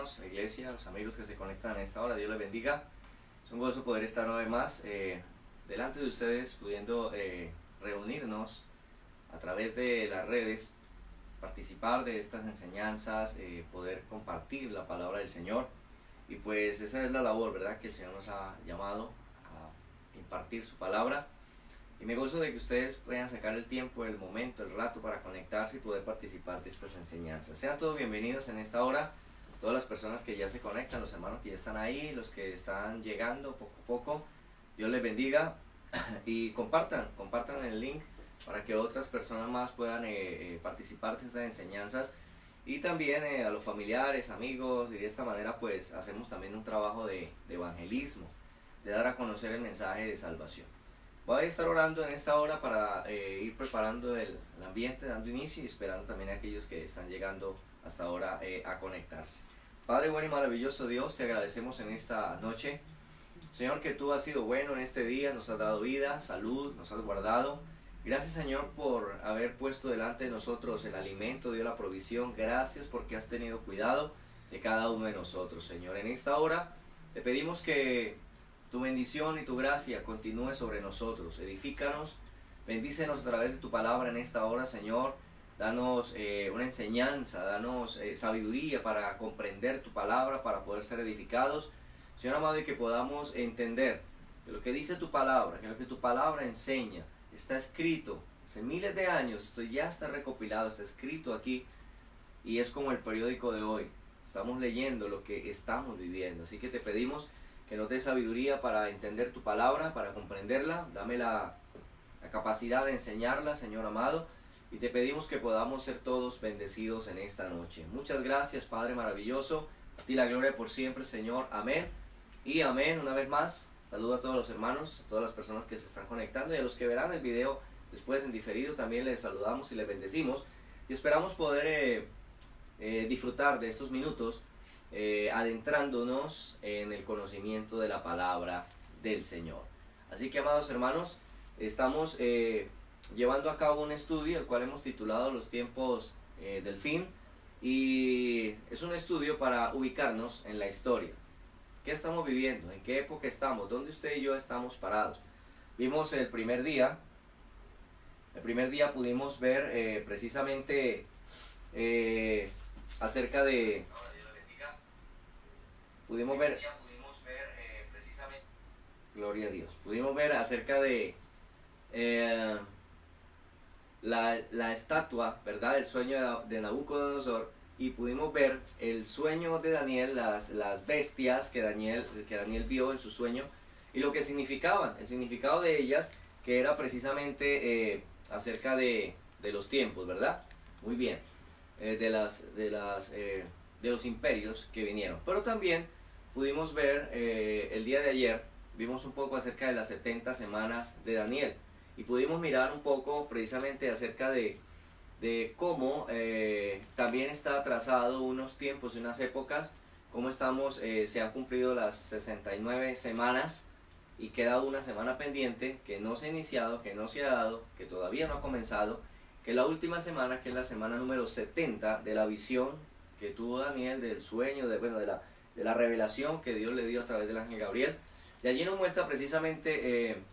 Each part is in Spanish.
hermanos, la iglesia, los amigos que se conectan a esta hora, Dios les bendiga. Es un gozo poder estar una vez más delante de ustedes, pudiendo reunirnos a través de las redes, participar de estas enseñanzas, poder compartir la palabra del Señor. Y pues esa es la labor, ¿verdad?, que el Señor nos ha llamado a impartir su palabra. Y me gozo de que ustedes puedan sacar el tiempo, el momento, el rato para conectarse y poder participar de estas enseñanzas. Sean todos bienvenidos en esta hora, todas las personas que ya se conectan, los hermanos que ya están ahí, los que están llegando poco a poco. Dios les bendiga y compartan el link para que otras personas más puedan participar de estas enseñanzas. Y también a los familiares, amigos, y de esta manera pues hacemos también un trabajo de evangelismo, de dar a conocer el mensaje de salvación. Voy a estar orando en esta hora para ir preparando el ambiente, dando inicio y esperando también a aquellos que están llegando hasta ahora a conectarse. Padre bueno y maravilloso Dios, te agradecemos en esta noche. Señor, que tú has sido bueno en este día, nos has dado vida, salud, nos has guardado. Gracias, Señor, por haber puesto delante de nosotros el alimento, Dios, la provisión. Gracias porque has tenido cuidado de cada uno de nosotros, Señor. En esta hora te pedimos que tu bendición y tu gracia continúe sobre nosotros. Edifícanos, bendícenos a través de tu palabra en esta hora, Señor. Danos una enseñanza, danos sabiduría para comprender tu palabra, para poder ser edificados. Señor amado, y que podamos entender que lo que dice tu palabra, que lo que tu palabra enseña, está escrito hace miles de años, esto ya está recopilado, está escrito aquí y es como el periódico de hoy. Estamos leyendo lo que estamos viviendo, así que te pedimos que nos dé sabiduría para entender tu palabra, para comprenderla. Dame la capacidad de enseñarla, Señor amado, y te pedimos que podamos ser todos bendecidos en esta noche. Muchas gracias, Padre maravilloso, a ti la gloria por siempre, Señor. Amén y amén. Una vez más, saludo a todos los hermanos, a todas las personas que se están conectando y a los que verán el video después en diferido. También les saludamos y les bendecimos y esperamos poder disfrutar de estos minutos adentrándonos en el conocimiento de la palabra del Señor. Así que, amados hermanos, estamos llevando a cabo un estudio el cual hemos titulado Los tiempos del fin, y es un estudio para ubicarnos en la historia. ¿Qué estamos viviendo? ¿En qué época estamos? ¿Dónde usted y yo estamos parados? Vimos el primer día pudimos ver precisamente acerca de... Pudimos ver gloria a Dios. Pudimos ver acerca de la estatua, ¿verdad? El sueño de Nabucodonosor, y pudimos ver el sueño de Daniel, las bestias que Daniel vio en su sueño y lo que significaban, el significado de ellas, que era precisamente acerca de los tiempos, ¿verdad? Muy bien, de los imperios que vinieron. Pero también pudimos ver el día de ayer, vimos un poco acerca de las 70 semanas de Daniel y pudimos mirar un poco precisamente acerca de cómo también está trazado unos tiempos y unas épocas, cómo se han cumplido las 69 semanas y queda una semana pendiente que no se ha iniciado, que no se ha dado, que todavía no ha comenzado, que la última semana, que es la semana número 70 de la visión que tuvo Daniel, del sueño, de la revelación que Dios le dio a través del ángel Gabriel. De allí nos muestra precisamente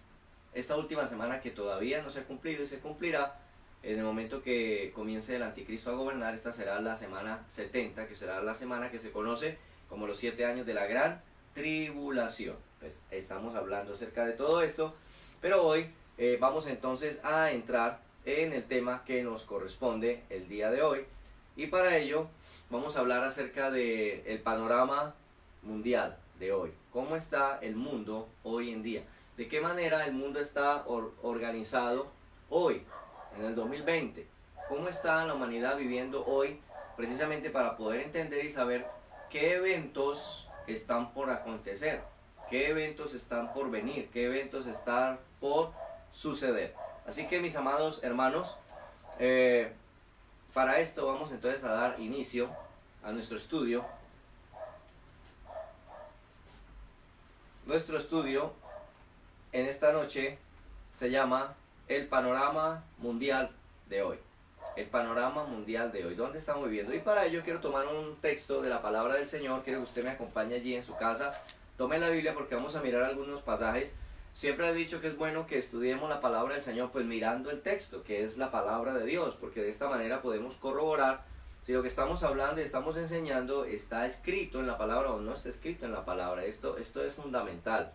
esta última semana que todavía no se ha cumplido y se cumplirá en el momento que comience el anticristo a gobernar. Esta será la semana 70, que será la semana que se conoce como los 7 años de la gran tribulación. Pues estamos hablando acerca de todo esto, pero hoy vamos entonces a entrar en el tema que nos corresponde el día de hoy, y para ello vamos a hablar acerca del panorama mundial de hoy. ¿Cómo está el mundo hoy en día? ¿De qué manera el mundo está organizado hoy, en el 2020? ¿Cómo está la humanidad viviendo hoy? Precisamente para poder entender y saber qué eventos están por acontecer, qué eventos están por venir, qué eventos están por suceder. Así que, mis amados hermanos, para esto vamos entonces a dar inicio a nuestro estudio. Nuestro estudio en esta noche se llama El panorama mundial de hoy. el panorama mundial de hoy, dónde estamos viviendo. Y para ello quiero tomar un texto de la palabra del Señor, quiero que usted me acompañe allí en su casa, tome la Biblia porque vamos a mirar algunos pasajes. Siempre he dicho que es bueno que estudiemos la palabra del Señor pues mirando el texto, que es la palabra de Dios, porque de esta manera podemos corroborar si lo que estamos hablando y estamos enseñando está escrito en la palabra o no está escrito en la palabra. Esto es fundamental.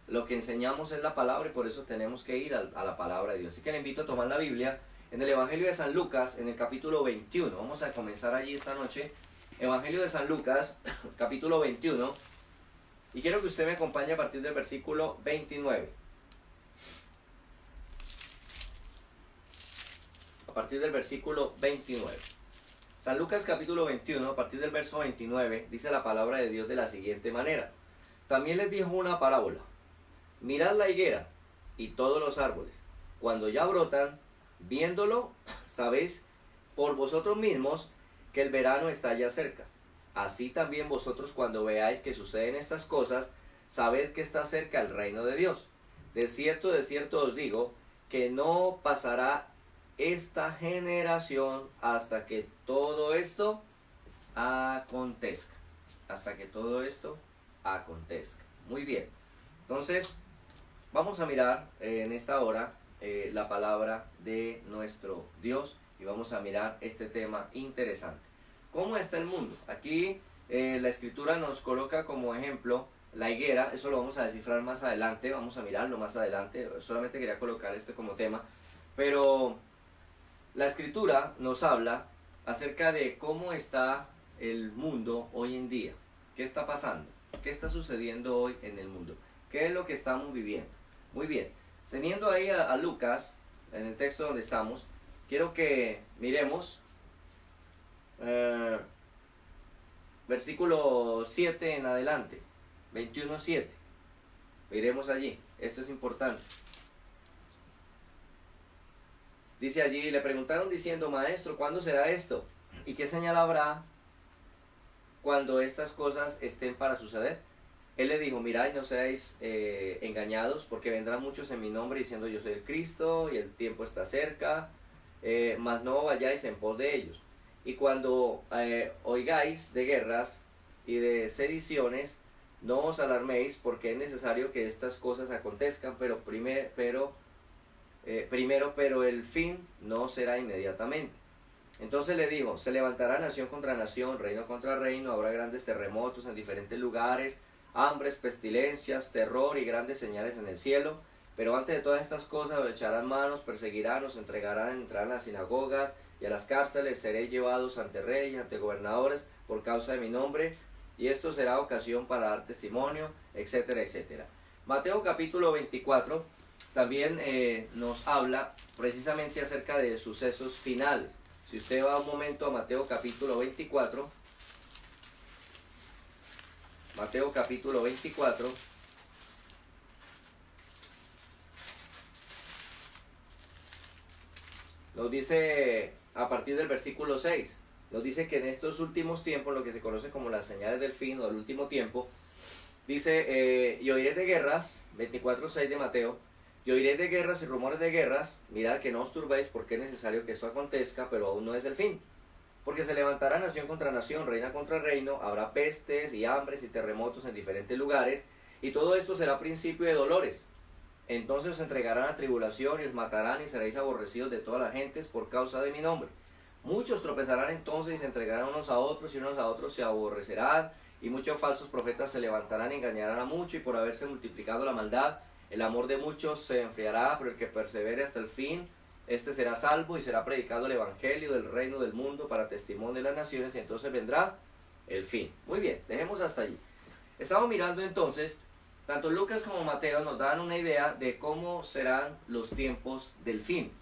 Lo que enseñamos es la palabra y por eso tenemos que ir a la palabra de Dios. Así que le invito a tomar la Biblia en el Evangelio de San Lucas, en el capítulo 21. Vamos a comenzar allí esta noche. Evangelio de San Lucas, capítulo 21. Y quiero que usted me acompañe a partir del versículo 29. A partir del versículo 29. San Lucas capítulo 21, a partir del verso 29, dice la palabra de Dios de la siguiente manera. También les dijo una parábola. Mirad la higuera y todos los árboles. Cuando ya brotan, viéndolo, sabéis por vosotros mismos que el verano está ya cerca. Así también vosotros cuando veáis que suceden estas cosas, sabed que está cerca el reino de Dios. De cierto os digo, que no pasará esta generación hasta que todo esto acontezca. Hasta que todo esto acontezca. Muy bien. Entonces, vamos a mirar en esta hora la palabra de nuestro Dios y vamos a mirar este tema interesante. ¿Cómo está el mundo? Aquí la escritura nos coloca como ejemplo la higuera, eso lo vamos a descifrar más adelante, vamos a mirarlo más adelante, solamente quería colocar este como tema, pero la escritura nos habla acerca de cómo está el mundo hoy en día, qué está pasando, qué está sucediendo hoy en el mundo, qué es lo que estamos viviendo. Muy bien, teniendo ahí a Lucas, en el texto donde estamos, quiero que miremos versículo 7 en adelante, 21:7. Miremos allí, esto es importante. Dice allí, le preguntaron diciendo, Maestro, ¿cuándo será esto? ¿Y qué señal habrá cuando estas cosas estén para suceder? Él le dijo, mirad, no seáis engañados, porque vendrán muchos en mi nombre diciendo, yo soy el Cristo, y el tiempo está cerca, mas no vayáis en pos de ellos. Y cuando oigáis de guerras y de sediciones, no os alarméis, porque es necesario que estas cosas acontezcan, pero el fin no será inmediatamente. Entonces le dijo, se levantará nación contra nación, reino contra reino, habrá grandes terremotos en diferentes lugares, hambres, pestilencias, terror y grandes señales en el cielo. Pero antes de todas estas cosas os echarán manos, perseguirán, os entregarán, entrarán a las sinagogas y a las cárceles, seréis llevados ante reyes, ante gobernadores, por causa de mi nombre, y esto será ocasión para dar testimonio, etcétera, etcétera. Mateo capítulo 24 también nos habla precisamente acerca de sucesos finales. Si usted va un momento a Mateo capítulo 24, Mateo capítulo 24, nos dice a partir del versículo 6, nos dice que en estos últimos tiempos, lo que se conoce como las señales del fin o del último tiempo, dice, y oiréis de guerras, 24:6 de Mateo, y oiréis de guerras y rumores de guerras, mirad que no os turbéis porque es necesario que esto acontezca, pero aún no es el fin. Porque se levantará nación contra nación, reina contra reino, habrá pestes y hambres y terremotos en diferentes lugares, y todo esto será principio de dolores. Entonces os entregarán a tribulación y os matarán y seréis aborrecidos de todas las gentes por causa de mi nombre. Muchos tropezarán entonces y se entregarán unos a otros y unos a otros se aborrecerán, y muchos falsos profetas se levantarán y engañarán a muchos, y por haberse multiplicado la maldad, el amor de muchos se enfriará, pero el que persevere hasta el fin, este será salvo, y será predicado el evangelio del reino del mundo para testimonio de las naciones, y entonces vendrá el fin. Muy bien, dejemos hasta allí. Estamos mirando entonces, tanto Lucas como Mateo nos dan una idea de cómo serán los tiempos del fin.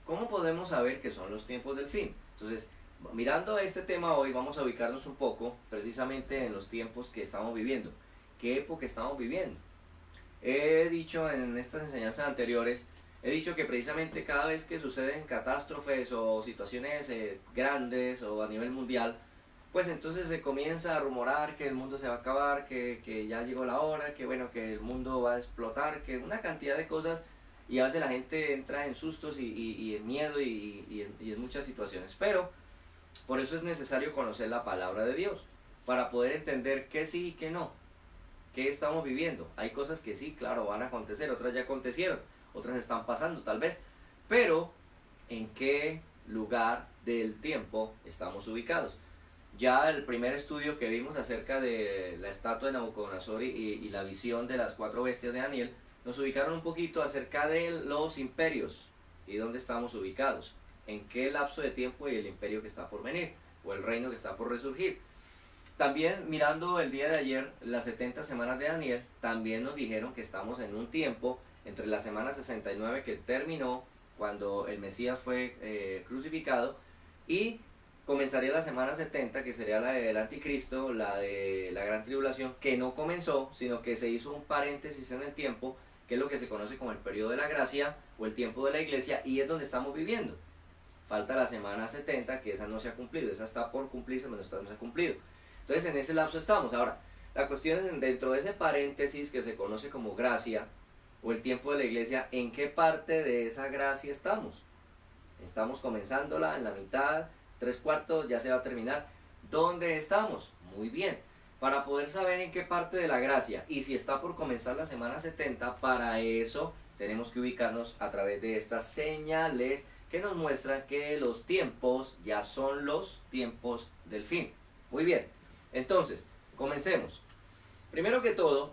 ¿Cómo podemos saber que son los tiempos del fin? Entonces, mirando este tema hoy, vamos a ubicarnos un poco precisamente en los tiempos que estamos viviendo. ¿Qué época estamos viviendo? He dicho en estas enseñanzas anteriores, he dicho que precisamente cada vez que suceden catástrofes o situaciones grandes o a nivel mundial, pues entonces se comienza a rumorar que el mundo se va a acabar, que ya llegó la hora, que bueno, que el mundo va a explotar, que una cantidad de cosas y a veces la gente entra en sustos y en miedo y en muchas situaciones. Pero por eso es necesario conocer la palabra de Dios, para poder entender qué sí y qué no, qué estamos viviendo. Hay cosas que sí, claro, van a acontecer, otras ya acontecieron, otras están pasando tal vez, pero ¿en qué lugar del tiempo estamos ubicados? Ya el primer estudio que vimos acerca de la estatua de Nabucodonosor y la visión de las 4 bestias de Daniel, nos ubicaron un poquito acerca de los imperios y dónde estamos ubicados, en qué lapso de tiempo y el imperio que está por venir, o el reino que está por resurgir. También mirando el día de ayer, las 70 semanas de Daniel, también nos dijeron que estamos en un tiempo entre la semana 69 que terminó cuando el Mesías fue crucificado, y comenzaría la semana 70, que sería la del anticristo, la de la gran tribulación, que no comenzó, sino que se hizo un paréntesis en el tiempo, que es lo que se conoce como el periodo de la gracia o el tiempo de la iglesia, y es donde estamos viviendo. Falta la semana 70, que esa no se ha cumplido, esa está por cumplirse, pero esta no se ha cumplido. Entonces en ese lapso estamos. Ahora, la cuestión es dentro de ese paréntesis que se conoce como gracia o el tiempo de la iglesia, ¿en qué parte de esa gracia estamos? Estamos comenzándola, en la mitad, 3/4, ya se va a terminar. ¿Dónde estamos? Muy bien. Para poder saber en qué parte de la gracia y si está por comenzar la semana 70, para eso tenemos que ubicarnos a través de estas señales que nos muestran que los tiempos ya son los tiempos del fin. Muy bien, entonces, comencemos. Primero que todo,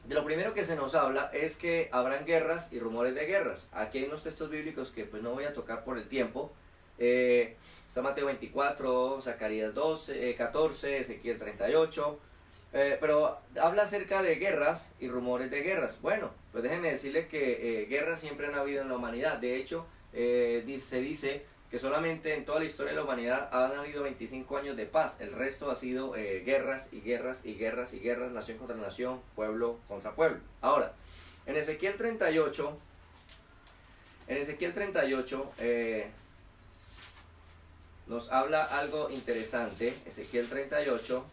de lo primero que se nos habla es que habrán guerras y rumores de guerras. Aquí hay unos textos bíblicos que pues no voy a tocar por el tiempo. Está Mateo 24, Zacarías 12, 14, Ezequiel 38, pero habla acerca de guerras y rumores de guerras. Bueno, pues déjenme decirle que guerras siempre han habido en la humanidad. De hecho, se dice que solamente en toda la historia de la humanidad han habido 25 años de paz. El resto ha sido guerras y guerras y guerras y guerras, nación contra nación, pueblo contra pueblo. Ahora, en Ezequiel 38, nos habla algo interesante. Ezequiel 38.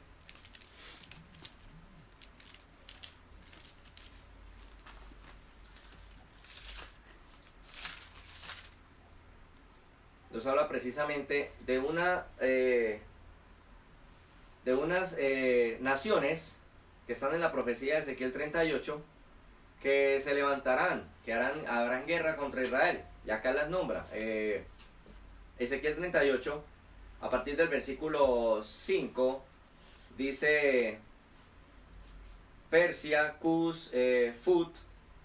Nos habla precisamente de unas naciones que están en la profecía de Ezequiel 38, que se levantarán, que harán guerra contra Israel. Y acá las nombra. Ezequiel 38, a partir del versículo 5, dice: Persia, Cus, Fut,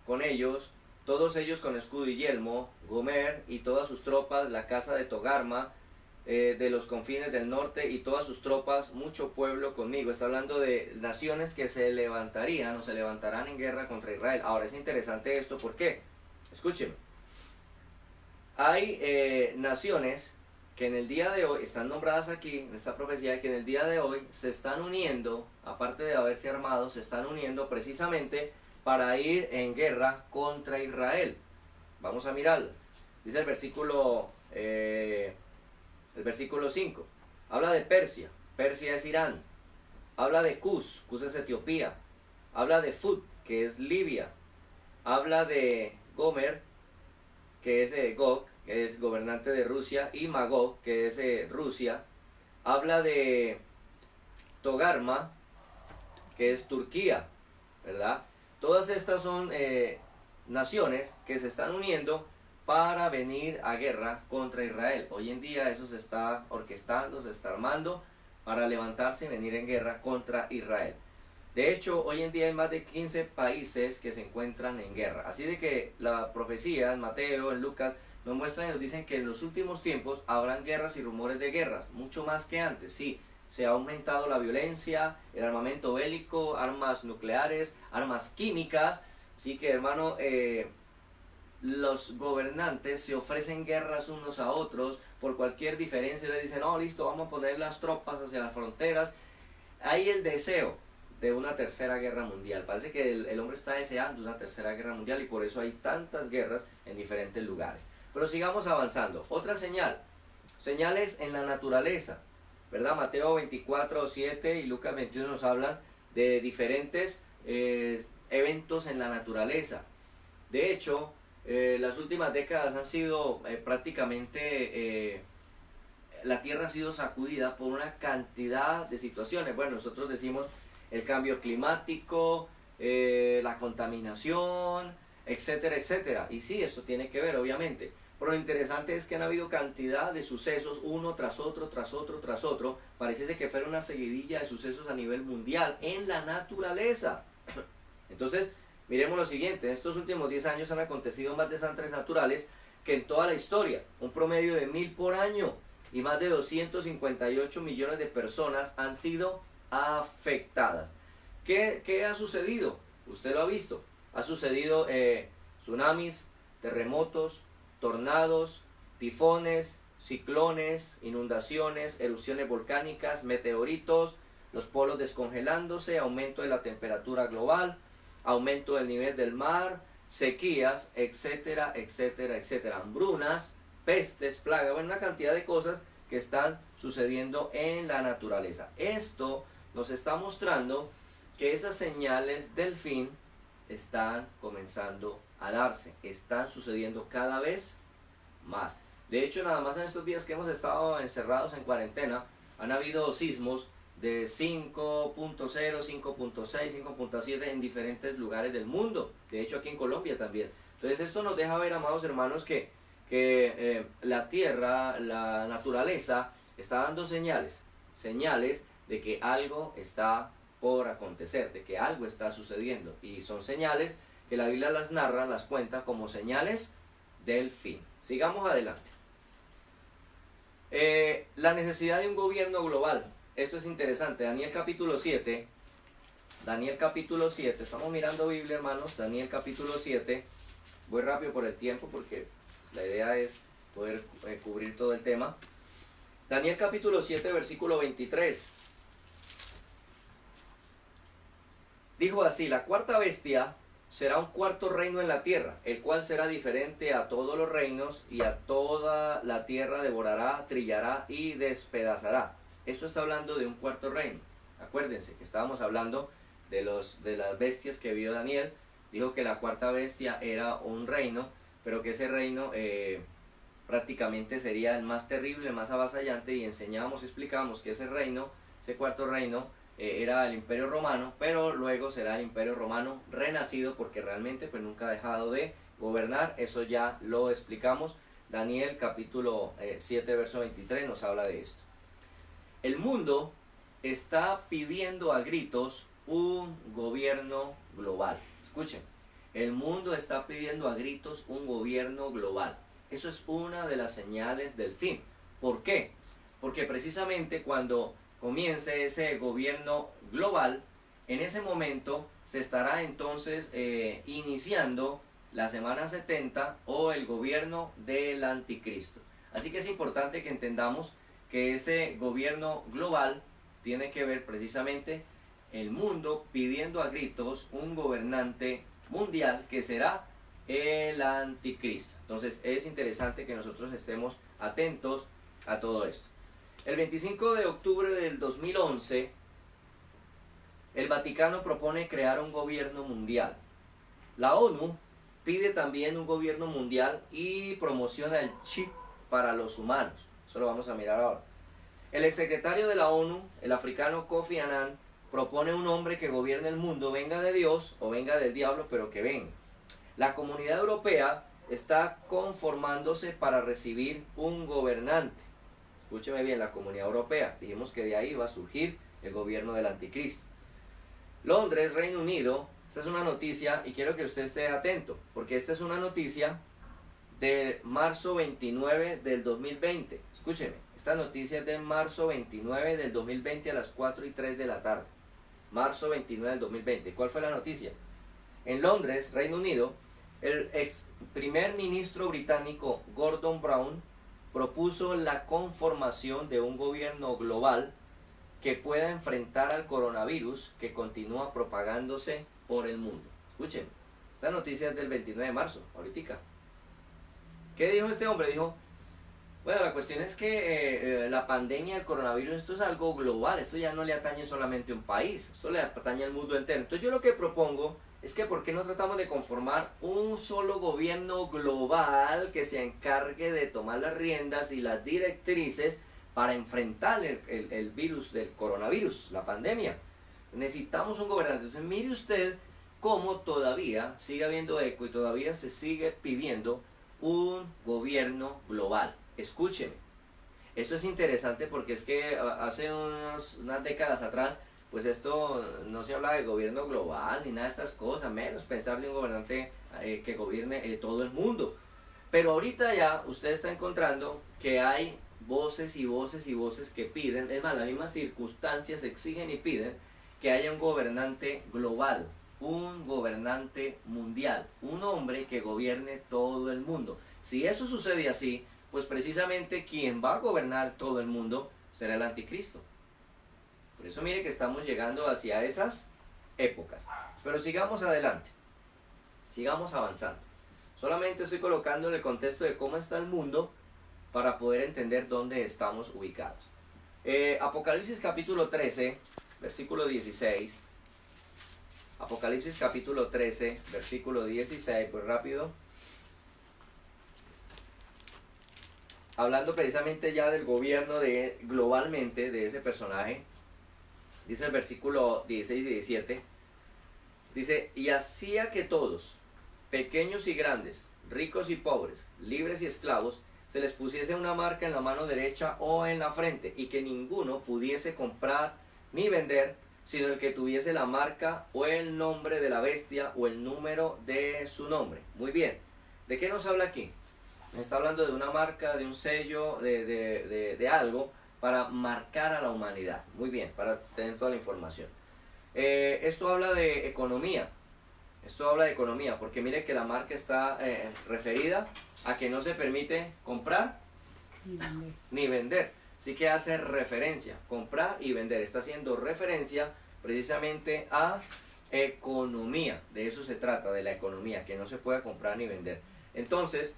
con ellos, todos ellos con escudo y yelmo, Gomer y todas sus tropas, la casa de Togarma, de los confines del norte y todas sus tropas, mucho pueblo conmigo. Está hablando de naciones que se levantarían o se levantarán en guerra contra Israel. Ahora es interesante esto, ¿por qué? Escúcheme. Hay naciones que en el día de hoy están nombradas aquí en esta profecía, que en el día de hoy se están uniendo, aparte de haberse armado, se están uniendo precisamente para ir en guerra contra Israel. Vamos a mirarlas. Dice el versículo 5. Habla de Persia. Persia es Irán. Habla de Cus. Cus es Etiopía. Habla de Fut, que es Libia. Habla de Gomer, que es Gog, que es gobernante de Rusia, y Magog, que es Rusia. Habla de Togarma, que es Turquía, ¿verdad? Todas estas son naciones que se están uniendo para venir a guerra contra Israel. Hoy en día eso se está orquestando, se está armando para levantarse y venir en guerra contra Israel. De hecho, hoy en día hay más de 15 países que se encuentran en guerra. Así de que la profecía en Mateo, en Lucas, nos muestran y nos dicen que en los últimos tiempos habrán guerras y rumores de guerras, mucho más que antes. Sí, se ha aumentado la violencia, el armamento bélico, armas nucleares, armas químicas. Así que, hermano, los gobernantes se ofrecen guerras unos a otros por cualquier diferencia. Le dicen: oh, listo, vamos a poner las tropas hacia las fronteras. Hay el deseo de una tercera guerra mundial. Parece que el hombre está deseando una tercera guerra mundial, y por eso hay tantas guerras en diferentes lugares. Pero sigamos avanzando. Otra señal, señales en la naturaleza, ¿verdad? Mateo 24, 7 y Lucas 21 nos hablan de diferentes eventos en la naturaleza. De hecho, Las últimas décadas han sido la Tierra ha sido sacudida por una cantidad de situaciones. Bueno, nosotros decimos el cambio climático, la contaminación, etcétera, etcétera. Y sí, esto tiene que ver, obviamente. Pero lo interesante es que han habido cantidad de sucesos, uno tras otro, tras otro, tras otro. Pareciese que fuera una seguidilla de sucesos a nivel mundial en la naturaleza. Entonces, miremos lo siguiente. En estos últimos 10 años han acontecido más desastres naturales que en toda la historia. Un promedio de 1000 por año. Y más de 258 millones de personas han sido afectadas. ¿Qué ha sucedido? Usted lo ha visto. Ha sucedido tsunamis, terremotos, tornados, tifones, ciclones, inundaciones, erupciones volcánicas, meteoritos, los polos descongelándose, aumento de la temperatura global, aumento del nivel del mar, sequías, etcétera, etcétera, etcétera, hambrunas, pestes, plagas, bueno, una cantidad de cosas que están sucediendo en la naturaleza. Esto nos está mostrando que esas señales del fin están comenzando a darse, están sucediendo cada vez más. De hecho, nada más en estos días que hemos estado encerrados en cuarentena, han habido sismos de 5.0, 5.6, 5.7 en diferentes lugares del mundo. De hecho, aquí en Colombia también. Entonces, esto nos deja ver, amados hermanos, que la tierra, la naturaleza, está dando señales de que algo está por acontecer, de que algo está sucediendo. Y son señales que la Biblia las narra, las cuenta como señales del fin. Sigamos adelante. La necesidad de un gobierno global. Esto es interesante. Daniel capítulo 7. Daniel capítulo 7. Estamos mirando Biblia, hermanos. Daniel capítulo 7. Voy rápido por el tiempo porque la idea es poder cubrir todo el tema. Daniel capítulo 7, versículo 23. Dijo así: la cuarta bestia será un cuarto reino en la tierra, el cual será diferente a todos los reinos, y a toda la tierra devorará, trillará y despedazará. Eso está hablando de un cuarto reino. Acuérdense que estábamos hablando de las bestias que vio Daniel. Dijo que la cuarta bestia era un reino, pero que ese reino prácticamente sería el más terrible, el más avasallante, y explicamos que ese reino, ese cuarto reino, era el Imperio Romano, pero luego será el Imperio Romano renacido, porque realmente pues nunca ha dejado de gobernar. Eso ya lo explicamos. Daniel capítulo 7 verso 23 nos habla de esto. El mundo está pidiendo a gritos un gobierno global. Escuchen, el mundo está pidiendo a gritos un gobierno global. Eso es una de las señales del fin. ¿Por qué? Porque precisamente cuando comience ese gobierno global, en ese momento se estará entonces iniciando la semana 70 o el gobierno del anticristo. Así que es importante que entendamos que ese gobierno global tiene que ver precisamente el mundo pidiendo a gritos un gobernante mundial que será el anticristo. Entonces es interesante que nosotros estemos atentos a todo esto. El 25 de octubre del 2011, el Vaticano propone crear un gobierno mundial. La ONU pide también un gobierno mundial y promociona el chip para los humanos. Eso lo vamos a mirar ahora. El exsecretario de la ONU, el africano Kofi Annan, propone un hombre que gobierne el mundo, venga de Dios o venga del diablo, pero que venga. La Comunidad Europea está conformándose para recibir un gobernante. Escúcheme bien, la Comunidad Europea. Dijimos que de ahí va a surgir el gobierno del anticristo. Londres, Reino Unido. Esta es una noticia y quiero que usted esté atento, porque esta es una noticia de marzo 29 del 2020. Escúcheme, esta noticia es de marzo 29 del 2020 a las 4:03 de la tarde. Marzo 29 del 2020. ¿Cuál fue la noticia? En Londres, Reino Unido, el ex primer ministro británico Gordon Brown propuso la conformación de un gobierno global que pueda enfrentar al coronavirus que continúa propagándose por el mundo. Escuchen, esta noticia es del 29 de marzo, ahorita. ¿Qué dijo este hombre? Dijo, bueno, la cuestión es que la pandemia del coronavirus, esto es algo global, esto ya no le atañe solamente a un país, esto le atañe al mundo entero. Entonces yo lo que propongo es que ¿por qué no tratamos de conformar un solo gobierno global que se encargue de tomar las riendas y las directrices para enfrentar el virus del coronavirus, la pandemia? Necesitamos un gobernante. Entonces mire usted cómo todavía sigue habiendo eco y todavía se sigue pidiendo un gobierno global. Escúcheme, esto es interesante porque es que hace unas décadas atrás, pues esto no se habla de gobierno global ni nada de estas cosas, menos pensar de un gobernante que gobierne todo el mundo. Pero ahorita ya usted está encontrando que hay voces y voces y voces que piden, es más, las mismas circunstancias exigen y piden que haya un gobernante global, un gobernante mundial, un hombre que gobierne todo el mundo. Si eso sucede así, pues precisamente quien va a gobernar todo el mundo será el anticristo. Por eso mire que estamos llegando hacia esas épocas. Pero sigamos adelante, sigamos avanzando. Solamente estoy colocando en el contexto de cómo está el mundo para poder entender dónde estamos ubicados. Apocalipsis capítulo 13, versículo 16. Apocalipsis capítulo 13, versículo 16, pues rápido. Hablando precisamente ya del gobierno globalmente de ese personaje. Dice el versículo 16 y 17. Dice, y hacía que todos, pequeños y grandes, ricos y pobres, libres y esclavos, se les pusiese una marca en la mano derecha o en la frente, y que ninguno pudiese comprar ni vender, sino el que tuviese la marca o el nombre de la bestia o el número de su nombre. Muy bien, ¿de qué nos habla aquí? Está hablando de una marca, de un sello, de algo para marcar a la humanidad. Muy bien, para tener toda la información. Esto habla de economía. Esto habla de economía, porque mire que la marca está referida a que no se permite comprar ni vender. Así que hace referencia, comprar y vender. Está haciendo referencia precisamente a economía. De eso se trata, de la economía, que no se pueda comprar ni vender. Entonces,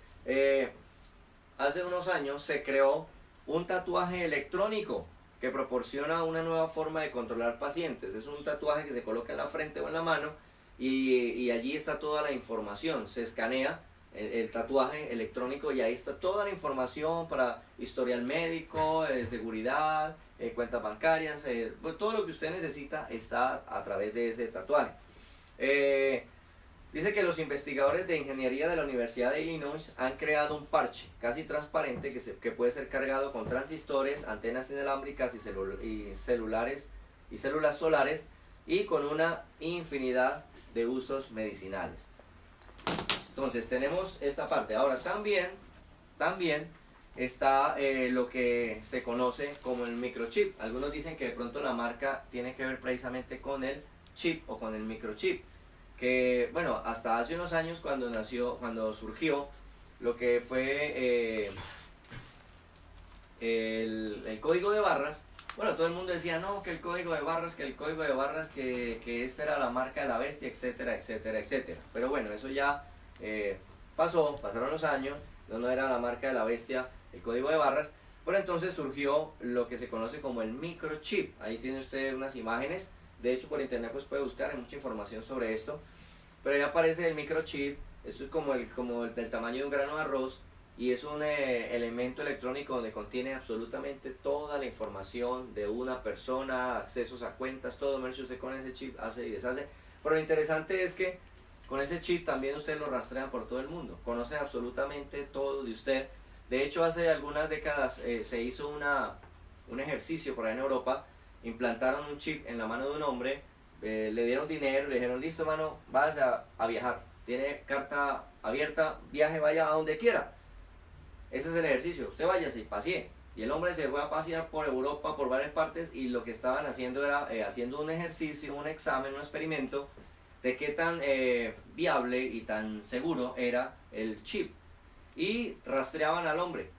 hace unos años se creó un tatuaje electrónico que proporciona una nueva forma de controlar pacientes. Es un tatuaje que se coloca en la frente o en la mano y allí está toda la información. Se escanea el tatuaje electrónico y ahí está toda la información para historial médico, seguridad, cuentas bancarias, pues todo lo que usted necesita está a través de ese tatuaje. Dice que los investigadores de ingeniería de la Universidad de Illinois han creado un parche casi transparente que puede ser cargado con transistores, antenas inalámbricas y células solares y con una infinidad de usos medicinales. Entonces tenemos esta parte. Ahora también está lo que se conoce como el microchip. Algunos dicen que de pronto la marca tiene que ver precisamente con el chip o con el microchip. Que bueno, hasta hace unos años cuando surgió lo que fue el código de barras, bueno, todo el mundo decía, no, que el código de barras, que esta era la marca de la bestia, etcétera, etcétera, etcétera. Pero bueno, eso ya pasaron los años, no era la marca de la bestia, el código de barras, pero entonces surgió lo que se conoce como el microchip. Ahí tiene usted unas imágenes. De hecho, por internet pues puede buscar, hay mucha información sobre esto. Pero ahí aparece el microchip. Esto es como del tamaño de un grano de arroz. Y es un elemento electrónico donde contiene absolutamente toda la información de una persona, accesos a cuentas, todo. Usted con ese chip hace y deshace. Pero lo interesante es que con ese chip también usted lo rastrea por todo el mundo. Conoce absolutamente todo de usted. De hecho, hace algunas décadas se hizo un ejercicio por ahí en Europa. Implantaron un chip en la mano de un hombre, le dieron dinero, le dijeron, listo mano, vas a viajar, tiene carta abierta, viaje, vaya a donde quiera. Ese es el ejercicio, usted váyase y pasee. Y el hombre se fue a pasear por Europa, por varias partes, y lo que estaban haciendo era haciendo un ejercicio, un examen, un experimento de qué tan viable y tan seguro era el chip. Y rastreaban al hombre.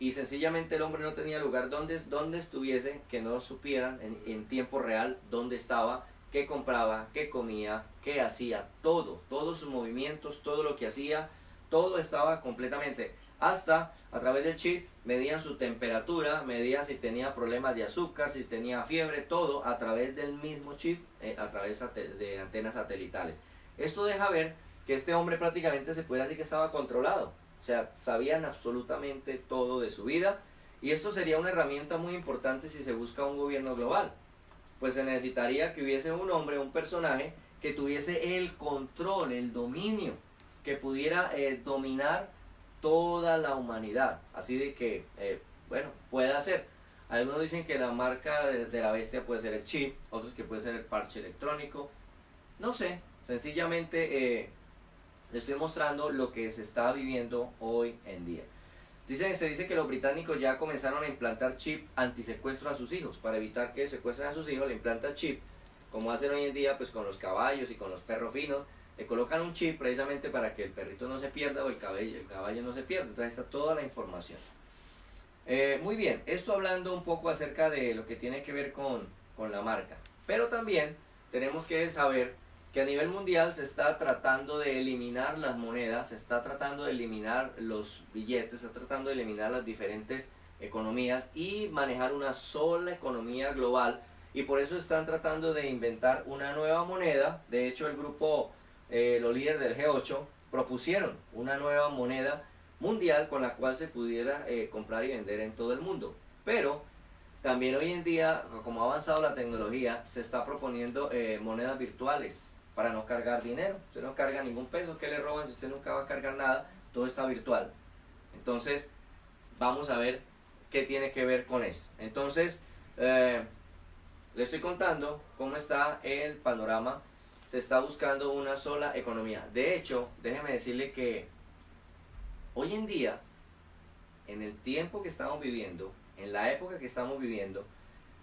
Y sencillamente el hombre no tenía lugar donde estuviese que no supieran en tiempo real dónde estaba, qué compraba, qué comía, qué hacía, todos sus movimientos, todo lo que hacía, todo estaba completamente. Hasta a través del chip medían su temperatura, medían si tenía problemas de azúcar, si tenía fiebre, todo a través del mismo chip, a través de antenas satelitales. Esto deja ver que este hombre prácticamente se puede decir que estaba controlado, o sea, sabían absolutamente todo de su vida, y esto sería una herramienta muy importante si se busca un gobierno global, pues se necesitaría que hubiese un hombre, un personaje, que tuviese el control, el dominio, que pudiera dominar toda la humanidad, así de que, bueno, pueda ser. Algunos dicen que la marca de la bestia puede ser el chip, otros que puede ser el parche electrónico, no sé, sencillamente les estoy mostrando lo que se está viviendo hoy en día. Se dice que los británicos ya comenzaron a implantar chip antisecuestro a sus hijos. Para evitar que secuestren a sus hijos, le implantan chip, como hacen hoy en día pues con los caballos y con los perros finos. Le colocan un chip precisamente para que el perrito no se pierda o el caballo no se pierda. Entonces está toda la información. Muy bien, esto hablando un poco acerca de lo que tiene que ver con la marca. Pero también tenemos que saber que a nivel mundial se está tratando de eliminar las monedas, se está tratando de eliminar los billetes, se está tratando de eliminar las diferentes economías y manejar una sola economía global, y por eso están tratando de inventar una nueva moneda. De hecho, el grupo, los líderes del G8 propusieron una nueva moneda mundial con la cual se pudiera comprar y vender en todo el mundo. Pero también hoy en día, como ha avanzado la tecnología, se está proponiendo monedas virtuales para no cargar dinero. Usted no carga ningún peso que le roban, si usted nunca va a cargar nada, todo está virtual. Entonces, vamos a ver qué tiene que ver con esto. Entonces, le estoy contando cómo está el panorama. Se está buscando una sola economía. De hecho, déjeme decirle que hoy en día, en el tiempo que estamos viviendo, en la época que estamos viviendo,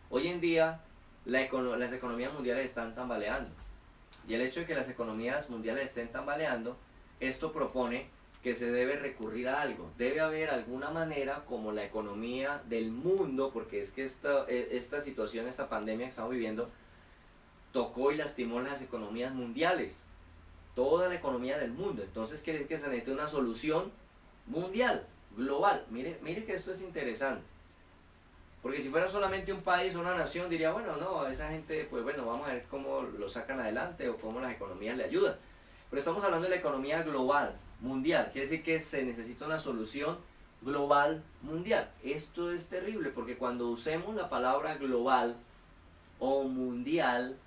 hoy en día las economías mundiales están tambaleando. Y el hecho de que las economías mundiales estén tambaleando, esto propone que se debe recurrir a algo. Debe haber alguna manera como la economía del mundo, porque es que esta situación, esta pandemia que estamos viviendo, tocó y lastimó las economías mundiales, toda la economía del mundo. Entonces quiere decir que se necesita una solución mundial, global. Mire que esto es interesante. Porque si fuera solamente un país o una nación, diría, bueno, no, a esa gente, pues bueno, vamos a ver cómo lo sacan adelante o cómo las economías le ayudan. Pero estamos hablando de la economía global, mundial. Quiere decir que se necesita una solución global, mundial. Esto es terrible porque cuando usemos la palabra global o mundial,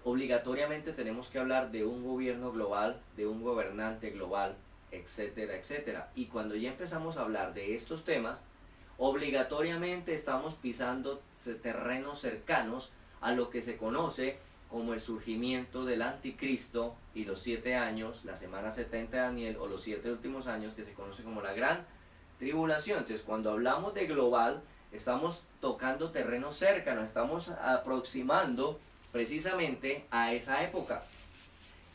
obligatoriamente tenemos que hablar de un gobierno global, de un gobernante global, etcétera, etcétera. Y cuando ya empezamos a hablar de estos temas, obligatoriamente estamos pisando terrenos cercanos a lo que se conoce como el surgimiento del anticristo y los 7 años, la semana 70 de Daniel, o los 7 últimos años, que se conoce como la gran tribulación. Entonces, cuando hablamos de global, estamos tocando terrenos cercanos, estamos aproximando precisamente a esa época.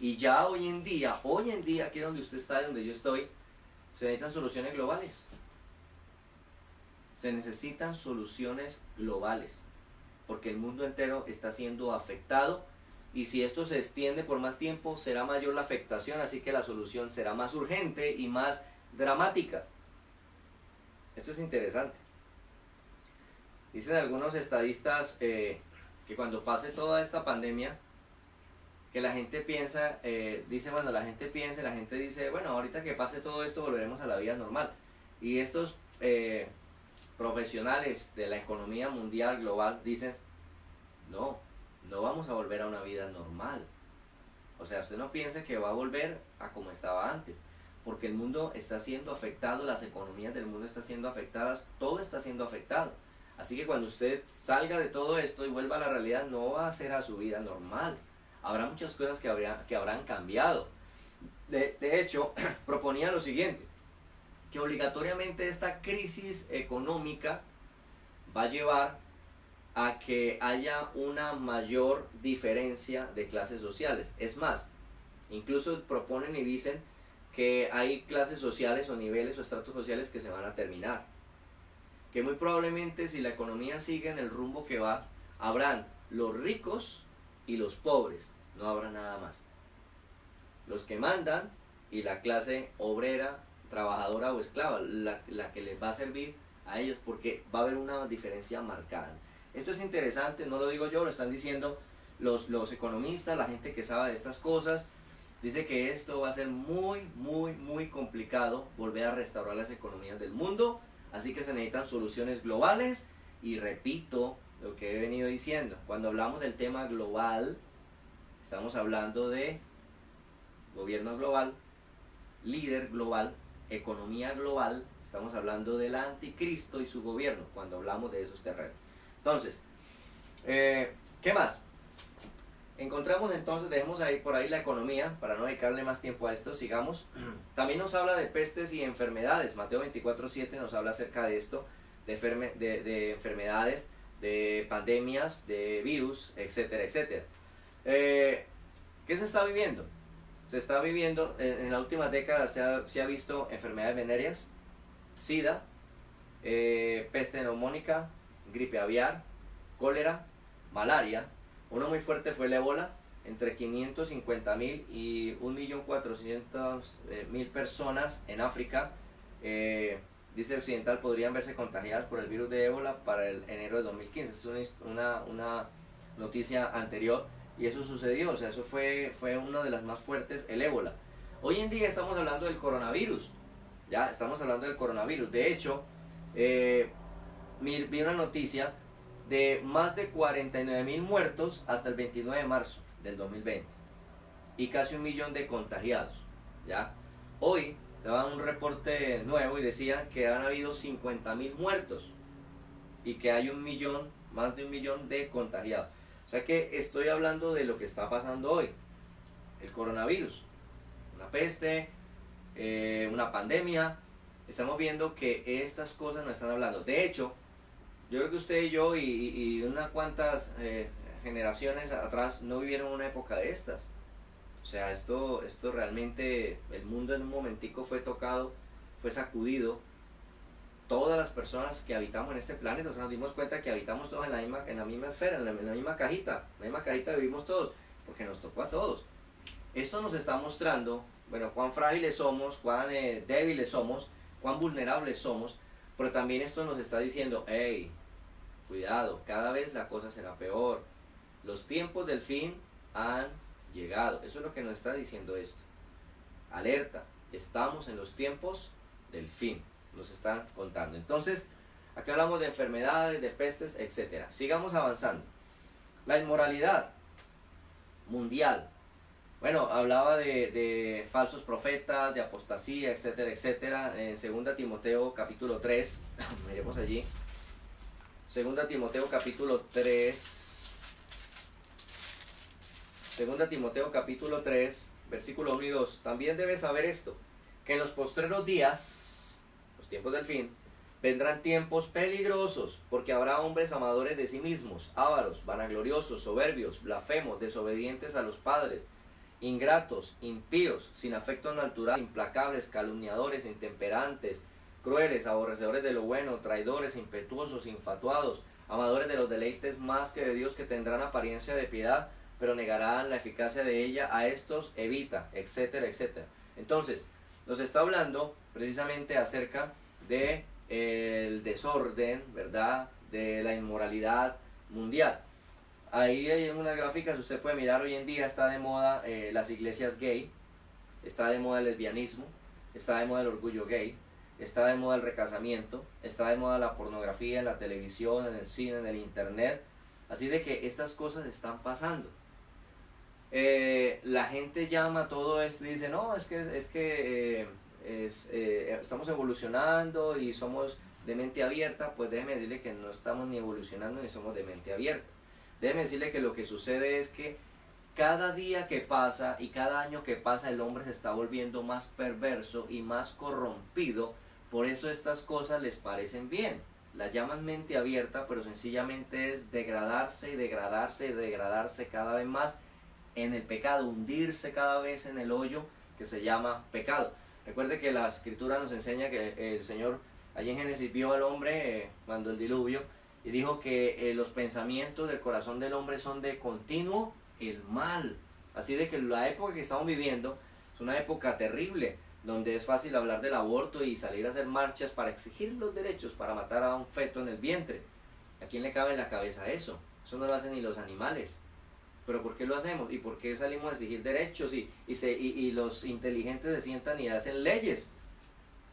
Y ya hoy en día, aquí donde usted está, donde yo estoy, se necesitan soluciones globales. Se necesitan soluciones globales, porque el mundo entero está siendo afectado, y si esto se extiende por más tiempo, será mayor la afectación, así que la solución será más urgente y más dramática. Esto es interesante. Dicen algunos estadistas que cuando pase toda esta pandemia, que la gente piensa, la gente dice, bueno, ahorita que pase todo esto volveremos a la vida normal. Y estos profesionales de la economía mundial global dicen, no vamos a volver a una vida normal. O sea, usted no piense que va a volver a como estaba antes, porque el mundo está siendo afectado, las economías del mundo están siendo afectadas, todo está siendo afectado. Así que cuando usted salga de todo esto y vuelva a la realidad, no va a ser a su vida normal. Habrá muchas cosas que habrán cambiado. De hecho, proponía lo siguiente, que obligatoriamente esta crisis económica va a llevar a que haya una mayor diferencia de clases sociales. Es más, incluso proponen y dicen que hay clases sociales o niveles o estratos sociales que se van a terminar. Que muy probablemente, si la economía sigue en el rumbo que va, habrán los ricos y los pobres, no habrá nada más. Los que mandan y la clase obrera, trabajadora o esclava, la que les va a servir a ellos, porque va a haber una diferencia marcada. Esto es interesante, no lo digo yo, lo están diciendo los economistas, la gente que sabe de estas cosas. dice que esto va a ser muy complicado volver a restaurar las economías del mundo, así que se necesitan soluciones globales. Y repito lo que he venido diciendo, cuando hablamos del tema global, estamos hablando de gobierno global, líder global, economía global, estamos hablando del anticristo y su gobierno, cuando hablamos de esos terrenos. Entonces, ¿qué más? Encontramos entonces, dejemos ahí por ahí la economía, para no dedicarle más tiempo a esto, sigamos. También nos habla de pestes y enfermedades, Mateo 24:7 nos habla acerca de esto, de enfermedades, de pandemias, de virus, etcétera, etcétera. ¿Qué se está viviendo? Se está viviendo, en la última década se ha visto enfermedades venéreas, SIDA, peste neumónica, gripe aviar, cólera, malaria. Uno muy fuerte fue el ébola, entre 550.000 y 1.400.000 personas en África, dice Occidental, podrían verse contagiadas por el virus de ébola para el enero de 2015. Es una noticia anterior y eso sucedió, o sea, eso fue una de las más fuertes, el ébola. Hoy en día estamos hablando del coronavirus, ya estamos hablando del coronavirus. De hecho, vi una noticia de más de 49.000 muertos hasta el 29 de marzo del 2020 y casi 1 millón de contagiados, ¿ya? Hoy daban un reporte nuevo y decía que han habido 50.000 muertos y que hay más de 1 millón de contagiados. O sea que estoy hablando de lo que está pasando hoy, el coronavirus, una peste, una pandemia. Estamos viendo que estas cosas nos están hablando. De hecho, yo creo que usted y yo y unas cuantas generaciones atrás no vivieron una época de estas. O sea, esto realmente, el mundo en un momentico fue tocado, fue sacudido. Todas las personas que habitamos en este planeta, o sea, nos dimos cuenta que habitamos todos en la misma esfera, en la misma cajita vivimos todos, porque nos tocó a todos. Esto nos está mostrando, bueno, cuán frágiles somos, cuán débiles somos, cuán vulnerables somos, pero también esto nos está diciendo, hey, cuidado, cada vez la cosa será peor. Los tiempos del fin han llegado. Eso es lo que nos está diciendo esto. Alerta, estamos en los tiempos del fin, nos están contando. Entonces, aquí hablamos de enfermedades, de pestes, etc. Sigamos avanzando. La inmoralidad mundial. Bueno, hablaba de falsos profetas, de apostasía, etcétera, etcétera. En 2 Timoteo capítulo 3, miremos allí. 2 Timoteo capítulo 3. 2 Timoteo capítulo 3, versículo 1 y 2. También debes saber esto, que en los postreros días, los tiempos del fin, vendrán tiempos peligrosos, porque habrá hombres amadores de sí mismos, ávaros, vanagloriosos, soberbios, blasfemos, desobedientes a los padres, ingratos, impíos, sin afecto natural, implacables, calumniadores, intemperantes, crueles, aborrecedores de lo bueno, traidores, impetuosos, infatuados, amadores de los deleites más que de Dios, que tendrán apariencia de piedad, pero negarán la eficacia de ella. A estos evita, etcétera, etcétera. Entonces, nos está hablando precisamente acerca de el desorden, ¿verdad?, de la inmoralidad mundial. Ahí hay unas gráficas, usted puede mirar. Hoy en día está de moda las iglesias gay, está de moda el lesbianismo, está de moda el orgullo gay, está de moda el recasamiento, está de moda la pornografía en la televisión, en el cine, en el internet. Así de que estas cosas están pasando. La gente llama todo esto y dice, no, estamos evolucionando y somos de mente abierta. Pues déjeme decirle que no estamos ni evolucionando ni somos de mente abierta. Déjeme decirle que lo que sucede es que cada día que pasa y cada año que pasa, el hombre se está volviendo más perverso y más corrompido. Por eso estas cosas les parecen bien. La llaman mente abierta, pero sencillamente es degradarse y degradarse y degradarse cada vez más en el pecado, hundirse cada vez en el hoyo que se llama pecado. Recuerde que la escritura nos enseña que el Señor allí en Génesis vio al hombre cuando el diluvio y dijo que los pensamientos del corazón del hombre son de continuo el mal. Así de que la época que estamos viviendo es una época terrible, donde es fácil hablar del aborto y salir a hacer marchas para exigir los derechos, para matar a un feto en el vientre. ¿A quién le cabe en la cabeza eso? Eso no lo hacen ni los animales. Pero ¿por qué lo hacemos? ¿Y por qué salimos a exigir derechos? Y los inteligentes se sientan y hacen leyes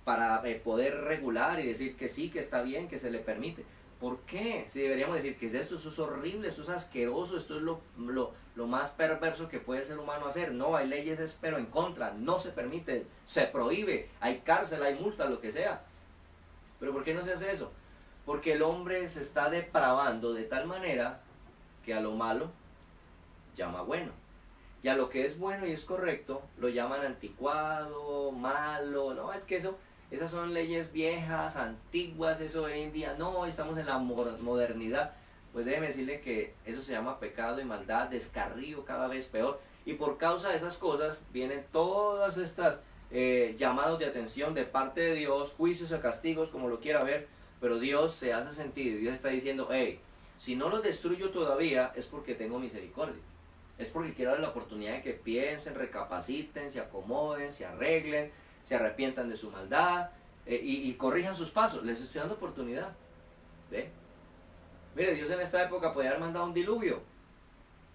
para poder regular y decir que sí, que está bien, que se le permite. ¿Por qué? Si deberíamos decir que es esto, eso es horrible, esto es asqueroso, esto es lo más perverso que puede el ser humano hacer. No, hay leyes, pero en contra, no se permite, se prohíbe, hay cárcel, hay multa, lo que sea. ¿Pero por qué no se hace eso? Porque el hombre se está depravando de tal manera que a lo malo llama bueno. Y a lo que es bueno y es correcto lo llaman anticuado, malo. No, es que esas son leyes viejas, antiguas, eso hoy en día. No, estamos en la modernidad. Pues déjeme decirle que eso se llama pecado y maldad, descarrío cada vez peor. Y por causa de esas cosas vienen todas estas llamados de atención de parte de Dios, juicios o castigos, como lo quiera ver. Pero Dios se hace sentir, Dios está diciendo, hey, si no los destruyo todavía es porque tengo misericordia. Es porque quiero darle la oportunidad de que piensen, recapaciten, se acomoden, se arreglen, se arrepientan de su maldad y corrijan sus pasos. Les estoy dando oportunidad. ¿Ve? Mire, Dios en esta época podía haber mandado un diluvio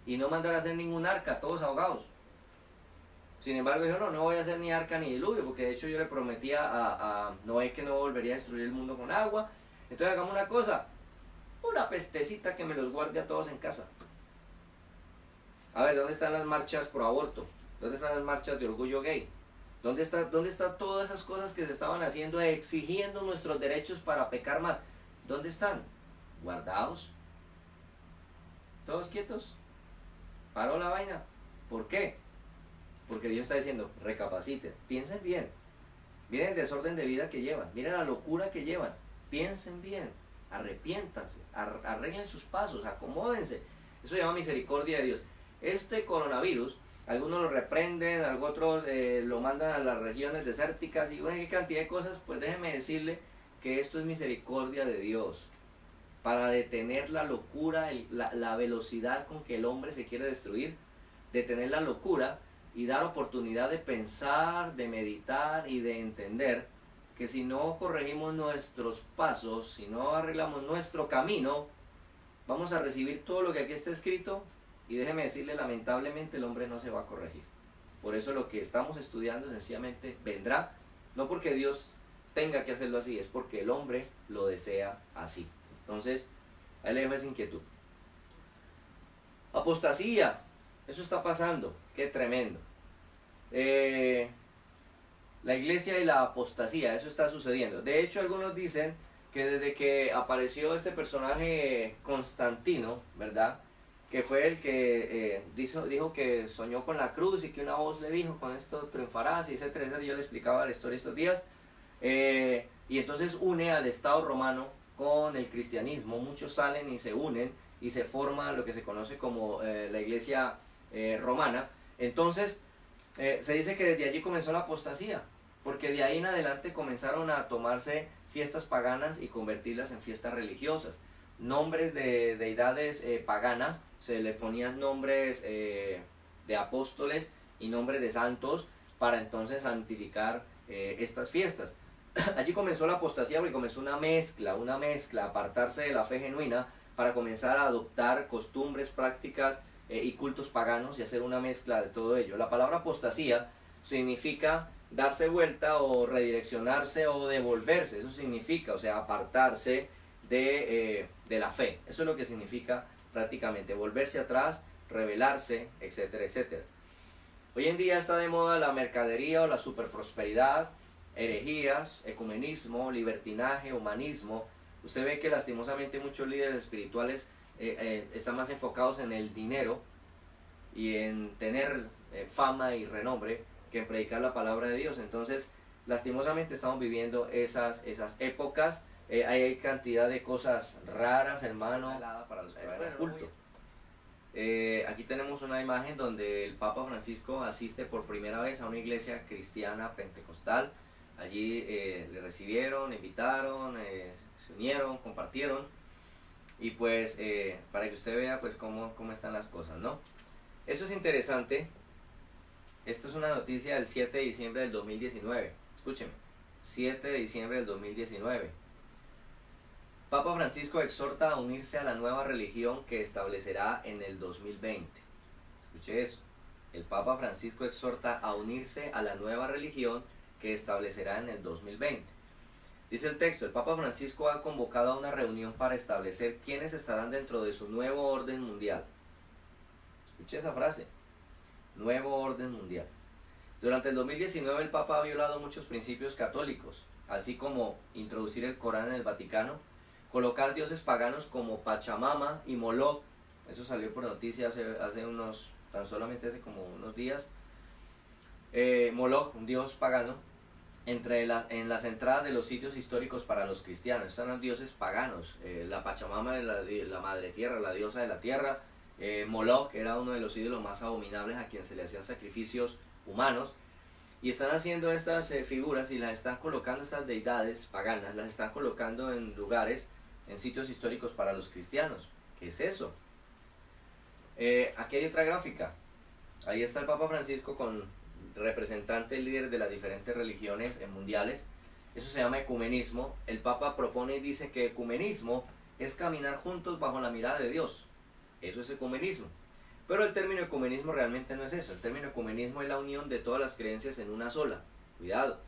y no mandar a hacer ningún arca, todos ahogados. Sin embargo, dijo, no voy a hacer ni arca ni diluvio, porque de hecho yo le prometía a Noé que no volvería a destruir el mundo con agua. Entonces hagamos una cosa, una pestecita que me los guarde a todos en casa. A ver, ¿dónde están las marchas pro aborto? ¿Dónde están las marchas de orgullo gay? ¿Dónde están todas esas cosas que se estaban haciendo exigiendo nuestros derechos para pecar más? ¿Dónde están? ¿Guardados? ¿Todos quietos? ¿Paró la vaina? ¿Por qué? Porque Dios está diciendo, recapaciten, piensen bien. Miren el desorden de vida que llevan, miren la locura que llevan. Piensen bien, arrepiéntanse, arreglen sus pasos, acomódense. Eso se llama misericordia de Dios. Este coronavirus, algunos lo reprenden, otros lo mandan a las regiones desérticas y bueno, qué cantidad de cosas. Pues déjenme decirle que esto es misericordia de Dios para detener la locura, la velocidad con que el hombre se quiere destruir, detener la locura y dar oportunidad de pensar, de meditar y de entender que si no corregimos nuestros pasos, si no arreglamos nuestro camino, vamos a recibir todo lo que aquí está escrito. Y déjeme decirle, lamentablemente el hombre no se va a corregir. Por eso lo que estamos estudiando sencillamente vendrá, no porque Dios tenga que hacerlo así, es porque el hombre lo desea así. Entonces, ahí le dejo esa inquietud. Apostasía, eso está pasando, qué tremendo. La iglesia y la apostasía, eso está sucediendo. De hecho, algunos dicen que desde que apareció este personaje Constantino, ¿verdad?, que fue el que dijo que soñó con la cruz y que una voz le dijo, con esto triunfarás, y etcétera, etcétera. Yo le explicaba la historia estos días. Y entonces une al Estado romano con el cristianismo. Muchos salen y se unen y se forma lo que se conoce como la iglesia romana. Entonces, se dice que desde allí comenzó la apostasía, porque de ahí en adelante comenzaron a tomarse fiestas paganas y convertirlas en fiestas religiosas. Nombres de deidades paganas, se le ponían nombres de apóstoles y nombres de santos para entonces santificar estas fiestas. Allí comenzó la apostasía porque comenzó una mezcla, apartarse de la fe genuina para comenzar a adoptar costumbres, prácticas y cultos paganos y hacer una mezcla de todo ello. La palabra apostasía significa darse vuelta o redireccionarse o devolverse, eso significa, o sea, apartarse de la fe. Eso es lo que significa prácticamente, volverse atrás, rebelarse, etcétera, etcétera. Hoy en día está de moda la mercadería o la superprosperidad, herejías, ecumenismo, libertinaje, humanismo. Usted ve que lastimosamente muchos líderes espirituales están más enfocados en el dinero y en tener fama y renombre que en predicar la palabra de Dios. Entonces, lastimosamente estamos viviendo esas épocas. Hay cantidad de cosas raras, hermano, para los que van al culto. Aquí tenemos una imagen donde el Papa Francisco asiste por primera vez a una iglesia cristiana pentecostal. Allí le recibieron, invitaron, se unieron, compartieron. Y pues para que usted vea pues cómo están las cosas, ¿no? Esto es interesante. Esto es una noticia del 7 de diciembre del 2019. Escúcheme. 7 de diciembre del 2019. Papa Francisco exhorta a unirse a la nueva religión que establecerá en el 2020. Escuche eso. El Papa Francisco exhorta a unirse a la nueva religión que establecerá en el 2020. Dice el texto, el Papa Francisco ha convocado a una reunión para establecer quiénes estarán dentro de su nuevo orden mundial. Escuche esa frase, nuevo orden mundial. Durante el 2019 el Papa ha violado muchos principios católicos, así como introducir el Corán en el Vaticano, colocar dioses paganos como Pachamama y Moloch, eso salió por noticia tan solamente hace como unos días, Moloch, un dios pagano, en las entradas de los sitios históricos para los cristianos. Están los dioses paganos, la Pachamama es la madre tierra, la diosa de la tierra, Moloch era uno de los ídolos más abominables a quien se le hacían sacrificios humanos, y están haciendo estas figuras y las están colocando, estas deidades paganas, las están colocando en lugares, en sitios históricos para los cristianos. ¿Qué es eso? Aquí hay otra gráfica, ahí está el Papa Francisco con representantes líderes de las diferentes religiones mundiales. Eso se llama ecumenismo. El Papa propone y dice que ecumenismo es caminar juntos bajo la mirada de Dios. Eso es ecumenismo. Pero el término ecumenismo realmente no es eso. El término ecumenismo es la unión de todas las creencias en una sola. Cuidado.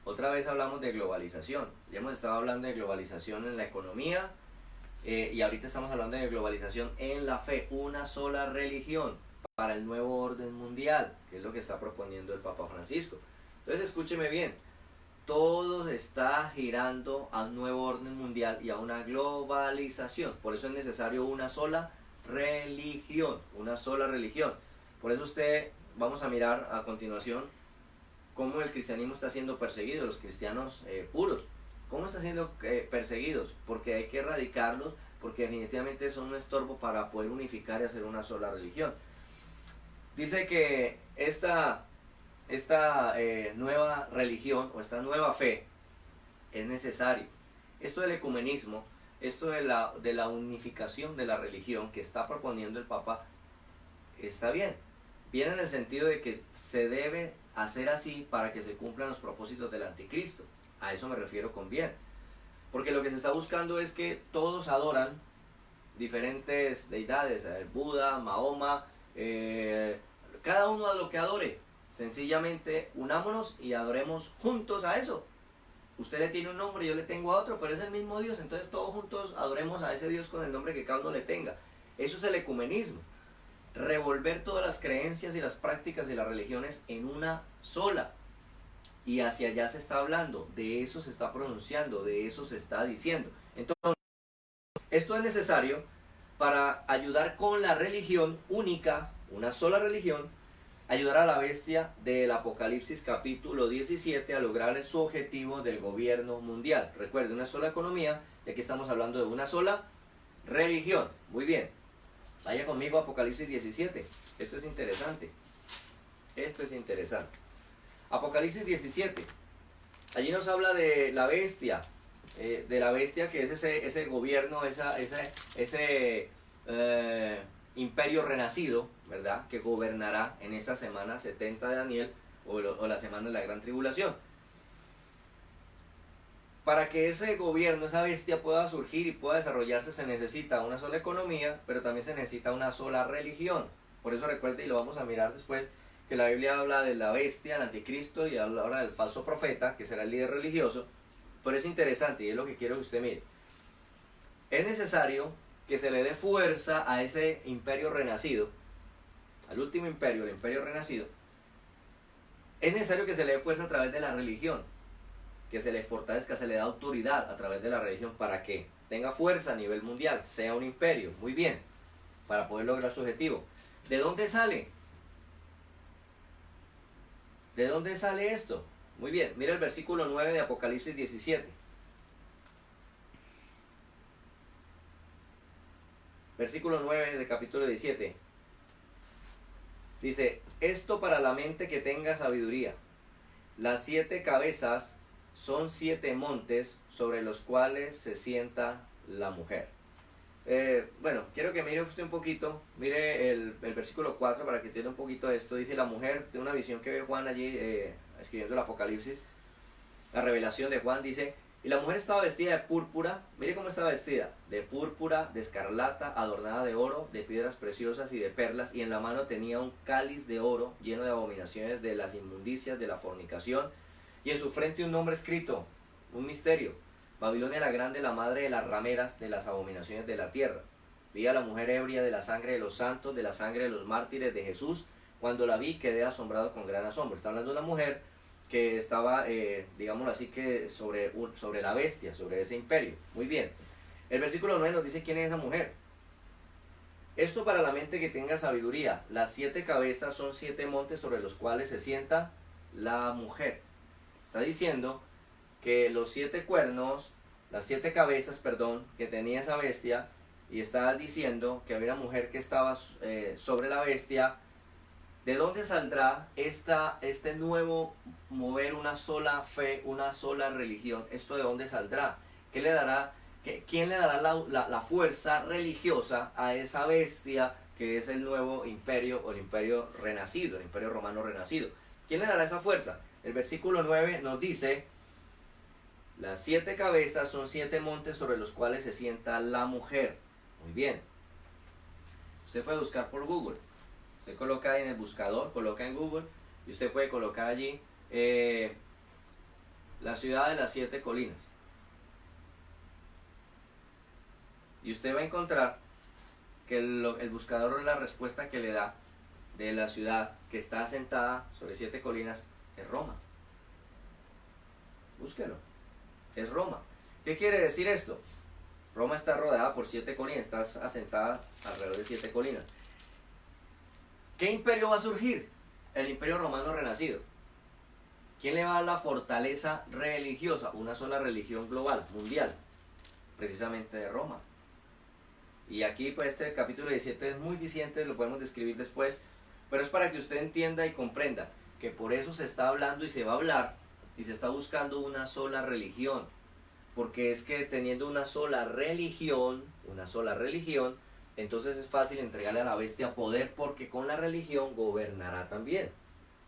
Otra vez hablamos de globalización. Ya hemos estado hablando de globalización en la economía y ahorita estamos hablando de globalización en la fe. Una sola religión para el nuevo orden mundial, que es lo que está proponiendo el Papa Francisco. Entonces escúcheme bien. Todo está girando a un nuevo orden mundial y a una globalización. Por eso es necesario una sola religión, una sola religión. Por eso vamos a mirar a continuación cómo el cristianismo está siendo perseguido, los cristianos puros. ¿Cómo están siendo perseguidos? Porque hay que erradicarlos, porque definitivamente son un estorbo para poder unificar y hacer una sola religión. Dice que esta nueva religión o esta nueva fe es necesario. Esto del ecumenismo, esto de la unificación de la religión que está proponiendo el Papa, está bien. Viene en el sentido de que se debe hacer así para que se cumplan los propósitos del anticristo. A eso me refiero con bien. Porque lo que se está buscando es que todos adoran diferentes deidades, Buda, Mahoma, cada uno a lo que adore. Sencillamente unámonos y adoremos juntos a eso. Usted le tiene un nombre, yo le tengo a otro, pero es el mismo Dios, entonces todos juntos adoremos a ese Dios con el nombre que cada uno le tenga. Eso es el ecumenismo. Revolver todas las creencias y las prácticas de las religiones en una sola. Y hacia allá se está hablando, de eso se está pronunciando, de eso se está diciendo. Entonces, esto es necesario para ayudar con la religión única, una sola religión, ayudar a la bestia del Apocalipsis capítulo 17 a lograr su objetivo del gobierno mundial. Recuerde, una sola economía, y aquí estamos hablando de una sola religión. Muy bien, vaya conmigo a Apocalipsis 17, esto es interesante. Esto es interesante. Apocalipsis 17, allí nos habla de la bestia que es ese gobierno, ese imperio renacido, ¿verdad? Que gobernará en esa semana 70 de Daniel o la semana de la gran tribulación. Para que ese gobierno, esa bestia pueda surgir y pueda desarrollarse se necesita una sola economía, pero también se necesita una sola religión. Por eso recuerde, y lo vamos a mirar después, que la Biblia habla de la bestia, el anticristo, y habla del falso profeta, que será el líder religioso. Pero es interesante y es lo que quiero que usted mire. Es necesario que se le dé fuerza a ese imperio renacido, al último imperio, el imperio renacido. Es necesario que se le dé fuerza a través de la religión, que se le fortalezca, se le da autoridad a través de la religión para que tenga fuerza a nivel mundial, sea un imperio, muy bien, para poder lograr su objetivo. ¿De dónde sale? ¿De dónde sale esto? Muy bien, mira el versículo 9 de Apocalipsis 17. Versículo 9 del capítulo 17. Dice, esto para la mente que tenga sabiduría. Las 7 cabezas son 7 montes sobre los cuales se sienta la mujer. Bueno, quiero que mire usted un poquito, mire el versículo 4 para que entienda un poquito de esto. Dice la mujer, de una visión que ve Juan allí escribiendo el Apocalipsis, la revelación de Juan dice Y la mujer estaba vestida de púrpura, mire cómo estaba vestida, de púrpura, de escarlata, adornada de oro, de piedras preciosas y de perlas, y en la mano tenía un cáliz de oro lleno de abominaciones de las inmundicias de la fornicación, y en su frente un nombre escrito, un misterio: Babilonia la grande, la madre de las rameras, de las abominaciones de la tierra. Vi a la mujer ebria de la sangre de los santos, de la sangre de los mártires de Jesús. Cuando la vi quedé asombrado con gran asombro. Está hablando de una mujer que estaba, digámoslo así, que sobre la bestia, sobre ese imperio. Muy bien. El versículo 9 nos dice quién es esa mujer. Esto para la mente que tenga sabiduría. Las 7 cabezas son 7 montes sobre los cuales se sienta la mujer. Está diciendo que los 7 cuernos, las 7 cabezas, perdón, que tenía esa bestia, y está diciendo que había una mujer que estaba sobre la bestia. ¿De dónde saldrá este nuevo mover, una sola fe, una sola religión? ¿Esto de dónde saldrá? ¿Qué le dará, quién le dará la fuerza religiosa a esa bestia que es el nuevo imperio, o el imperio renacido, el imperio romano renacido? ¿Quién le dará esa fuerza? El versículo 9 nos dice: las 7 cabezas son 7 montes sobre los cuales se sienta la mujer. Muy bien. Usted puede buscar por Google. Usted coloca en el buscador, coloca en Google, y usted puede colocar allí la ciudad de las 7 colinas. Y usted va a encontrar que el buscador, la respuesta que le da de la ciudad que está asentada sobre 7 colinas es Roma. Búsquelo. Es Roma. ¿Qué quiere decir esto? Roma está rodeada por 7 colinas, está asentada alrededor de 7 colinas. ¿Qué imperio va a surgir? El imperio romano renacido. ¿Quién le va a dar la fortaleza religiosa? Una sola religión global, mundial, precisamente de Roma. Y aquí pues este capítulo 17 es muy diciente, lo podemos describir después, pero es para que usted entienda y comprenda que por eso se está hablando y se va a hablar y se está buscando una sola religión, porque es que teniendo una sola religión, entonces es fácil entregarle a la bestia poder, porque con la religión gobernará también.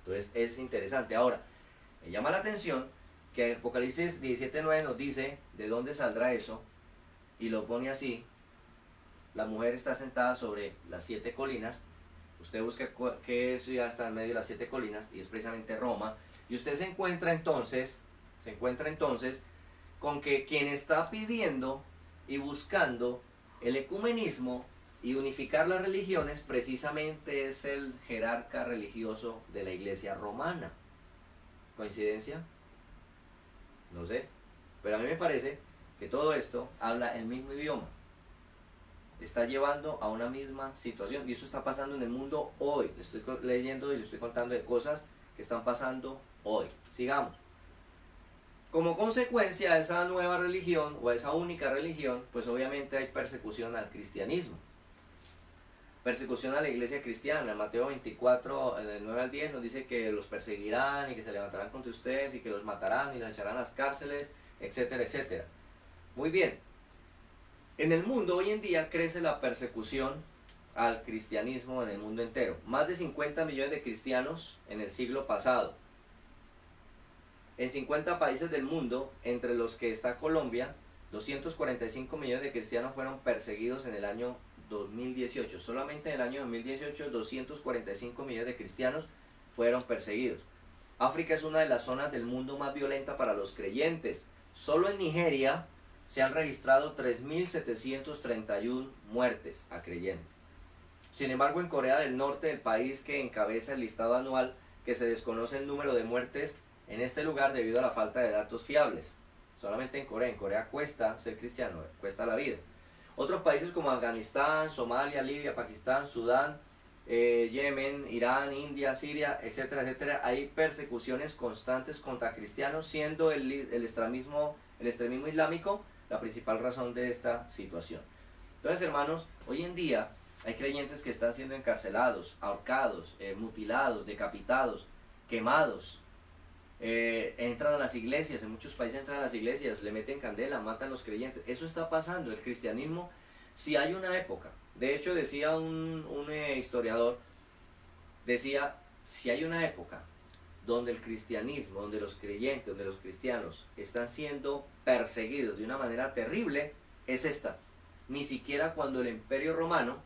Entonces es interesante. Ahora, me llama la atención que Apocalipsis 17:9 nos dice de dónde saldrá eso, y lo pone así: la mujer está sentada sobre las 7 colinas. Usted busca qué ciudad está en medio de las 7 colinas, y es precisamente Roma. Y usted se encuentra entonces con que quien está pidiendo y buscando el ecumenismo y unificar las religiones precisamente es el jerarca religioso de la iglesia romana. ¿Coincidencia? No sé. Pero a mí me parece que todo esto habla el mismo idioma. Está llevando a una misma situación. Y eso está pasando en el mundo hoy. Le estoy leyendo y le estoy contando de cosas que están pasando hoy. Sigamos. Como consecuencia de esa nueva religión, o esa única religión, pues obviamente hay persecución al cristianismo. Persecución a la iglesia cristiana. En Mateo 24, del 9 al 10, nos dice que los perseguirán y que se levantarán contra ustedes y que los matarán y los echarán a las cárceles, etcétera, etcétera. Muy bien. En el mundo hoy en día crece la persecución al cristianismo en el mundo entero. Más de 50 millones de cristianos en el siglo pasado. En 50 países del mundo, entre los que está Colombia, 245 millones de cristianos fueron perseguidos en el año 2018. Solamente en el año 2018, 245 millones de cristianos fueron perseguidos. África es una de las zonas del mundo más violenta para los creyentes. Solo en Nigeria se han registrado 3.731 muertes a creyentes. Sin embargo, en Corea del Norte, el país que encabeza el listado anual, que se desconoce el número de muertes en este lugar debido a la falta de datos fiables. Solamente en Corea cuesta ser cristiano, cuesta la vida. Otros países como Afganistán, Somalia, Libia, Pakistán, Sudán, Yemen, Irán, India, Siria, etcétera, etcétera, hay persecuciones constantes contra cristianos, siendo el extremismo islámico la principal razón de esta situación. Entonces, hermanos, hoy en día hay creyentes que están siendo encarcelados, ahorcados, mutilados, decapitados, quemados. Entran a las iglesias, en muchos países entran a las iglesias, le meten candela, matan a los creyentes. Eso está pasando. El cristianismo, si hay una época, de hecho decía un historiador, decía, si hay una época donde el cristianismo, donde los creyentes, donde los cristianos están siendo perseguidos de una manera terrible, es esta. Ni siquiera cuando el Imperio Romano,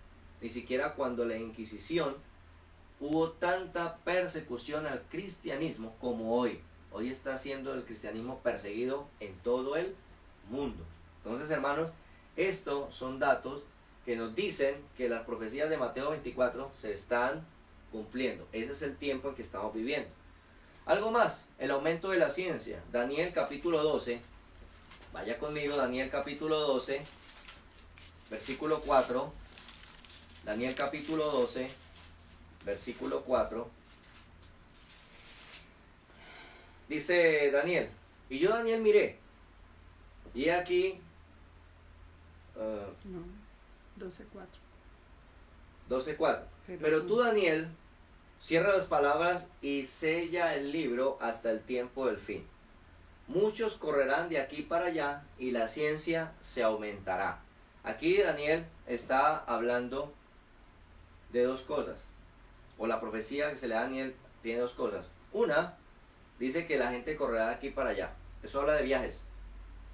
ni siquiera cuando la Inquisición, hubo tanta persecución al cristianismo como hoy. Hoy está siendo el cristianismo perseguido en todo el mundo. Entonces, hermanos, estos son datos que nos dicen que las profecías de Mateo 24 se están cumpliendo. Ese es el tiempo en que estamos viviendo. Algo más, el aumento de la ciencia. Daniel capítulo 12, vaya conmigo, Daniel capítulo 12, versículo 4. Daniel capítulo 12, versículo 4. Dice Daniel, y yo Daniel miré, y he aquí... No, 12:4. 12:4. Pero tú, Daniel, cierra las palabras y sella el libro hasta el tiempo del fin. Muchos correrán de aquí para allá y la ciencia se aumentará. Aquí Daniel está hablando de dos cosas. O la profecía que se le da a Daniel tiene dos cosas. Una, dice que la gente correrá de aquí para allá. Eso habla de viajes.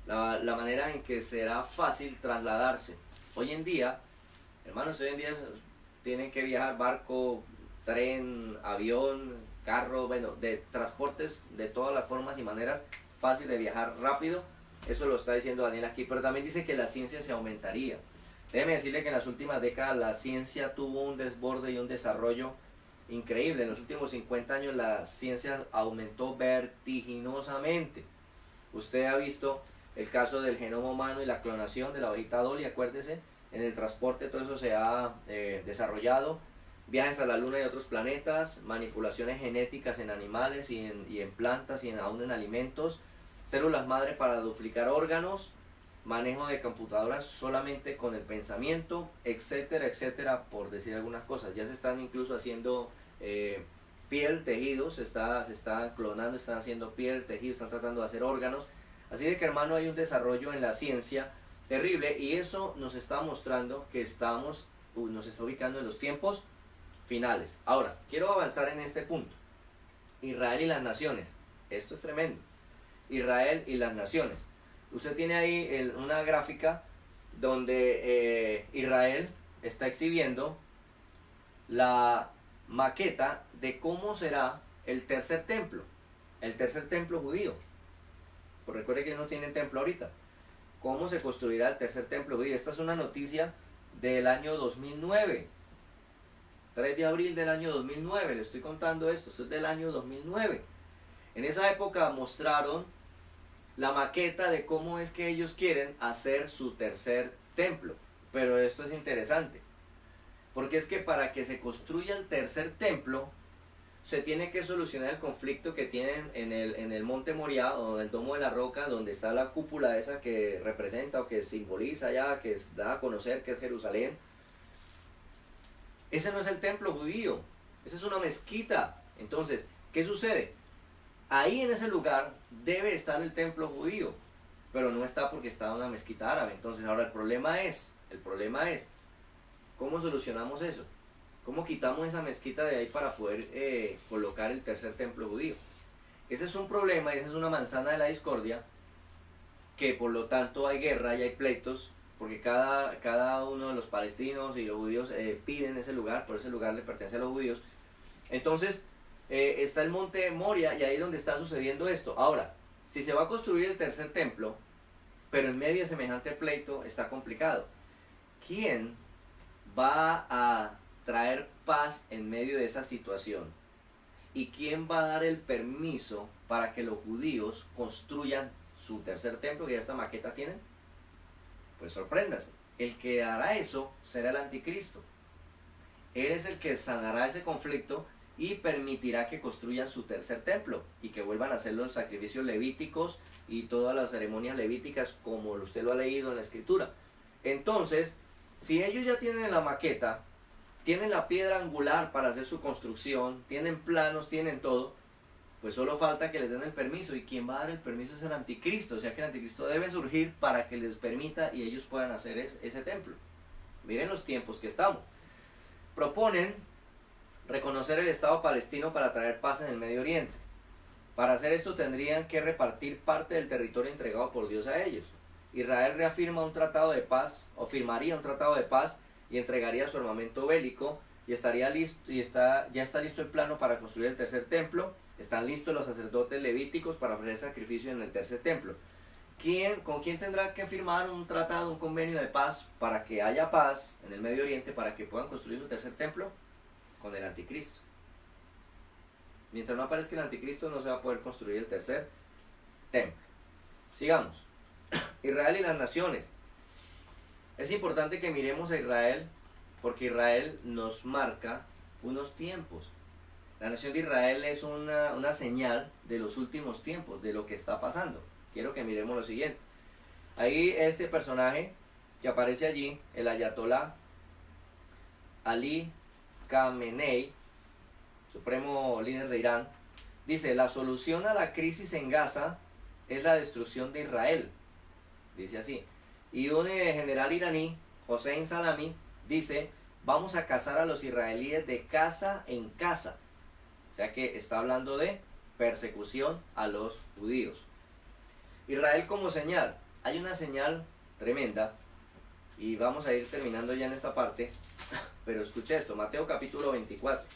La manera en que será fácil trasladarse. Hoy en día, hermanos, hoy en día tienen que viajar barco, tren, avión, carro, bueno, de transportes de todas las formas y maneras, fácil de viajar rápido. Eso lo está diciendo Daniel aquí, pero también dice que la ciencia se aumentaría. Déjeme decirle que en las últimas décadas la ciencia tuvo un desborde y un desarrollo increíble. En los últimos 50 años la ciencia aumentó vertiginosamente. Usted ha visto el caso del genoma humano y la clonación de la ovejita Dolly, acuérdese, en el transporte todo eso se ha desarrollado, viajes a la luna y otros planetas, manipulaciones genéticas en animales y en plantas y aún en alimentos, células madre para duplicar órganos, manejo de computadoras solamente con el pensamiento, etcétera, etcétera, por decir algunas cosas. Ya se están incluso haciendo piel, tejidos, se está clonando, están haciendo piel, tejidos, están tratando de hacer órganos. Así de que, hermano, hay un desarrollo en la ciencia terrible y eso nos está mostrando que nos está ubicando en los tiempos finales. Ahora, quiero avanzar en este punto. Israel y las naciones. Esto es tremendo. Israel y las naciones. Usted tiene ahí una gráfica donde Israel está exhibiendo la maqueta de cómo será el tercer templo judío. Pues recuerde que no tienen templo ahorita. ¿Cómo se construirá el tercer templo judío? Esta es una noticia del año 2009. 3 de abril del año 2009. Le estoy contando esto es del año 2009. En esa época mostraron la maqueta de cómo es que ellos quieren hacer su tercer templo. Pero esto es interesante. Porque es que para que se construya el tercer templo, se tiene que solucionar el conflicto que tienen en el Monte Moriah o en el Domo de la Roca, donde está la cúpula esa que representa o que simboliza ya, que da a conocer que es Jerusalén. Ese no es el templo judío, esa es una mezquita. Entonces, ¿qué sucede? Ahí en ese lugar debe estar el templo judío, pero no está porque está una mezquita árabe. Entonces, ahora el problema es, ¿cómo solucionamos eso? ¿Cómo quitamos esa mezquita de ahí para poder colocar el tercer templo judío? Ese es un problema y esa es una manzana de la discordia, que por lo tanto hay guerra y hay pleitos, porque cada uno de los palestinos y los judíos piden ese lugar, por ese lugar le pertenece a los judíos. Entonces está el monte Moria y ahí es donde está sucediendo esto. Ahora, si se va a construir el tercer templo, pero en medio de semejante pleito está complicado. ¿Quién va a traer paz en medio de esa situación? ¿Y quién va a dar el permiso para que los judíos construyan su tercer templo, que ya esta maqueta tienen? Pues sorpréndase, el que hará eso será el anticristo. Él es el que sanará ese conflicto y permitirá que construyan su tercer templo y que vuelvan a hacer los sacrificios levíticos y todas las ceremonias levíticas como usted lo ha leído en la escritura. Entonces, si ellos ya tienen la maqueta, tienen la piedra angular para hacer su construcción, tienen planos, tienen todo, pues solo falta que les den el permiso. ¿Y quien va a dar el permiso es el anticristo? O sea que el anticristo debe surgir para que les permita y ellos puedan hacer ese templo. Miren los tiempos que estamos. Proponen reconocer el Estado palestino para traer paz en el Medio Oriente. Para hacer esto tendrían que repartir parte del territorio entregado por Dios a ellos. Israel reafirma un tratado de paz, o firmaría un tratado de paz y entregaría su armamento bélico, y estaría listo, ya está listo el plano para construir el tercer templo. Están listos los sacerdotes levíticos para ofrecer sacrificio en el tercer templo. ¿Con quién tendrá que firmar un tratado, un convenio de paz para que haya paz en el Medio Oriente, para que puedan construir su tercer templo? Con el anticristo. Mientras no aparezca el anticristo, no se va a poder construir el tercer templo. Sigamos. Israel y las naciones. Es importante que miremos a Israel, porque Israel nos marca unos tiempos. La nación de Israel es una señal de los últimos tiempos, de lo que está pasando. Quiero que miremos lo siguiente. Ahí este personaje que aparece allí, el Ayatolá Ali Khamenei, supremo líder de Irán, dice: la solución a la crisis en Gaza es la destrucción de Israel. Dice así. Y un general iraní, Hossein Salami, dice: vamos a cazar a los israelíes de casa en casa. O sea que está hablando de persecución a los judíos. Israel como señal. Hay una señal tremenda, y vamos a ir terminando ya en esta parte, pero escuche esto. Mateo capítulo 24.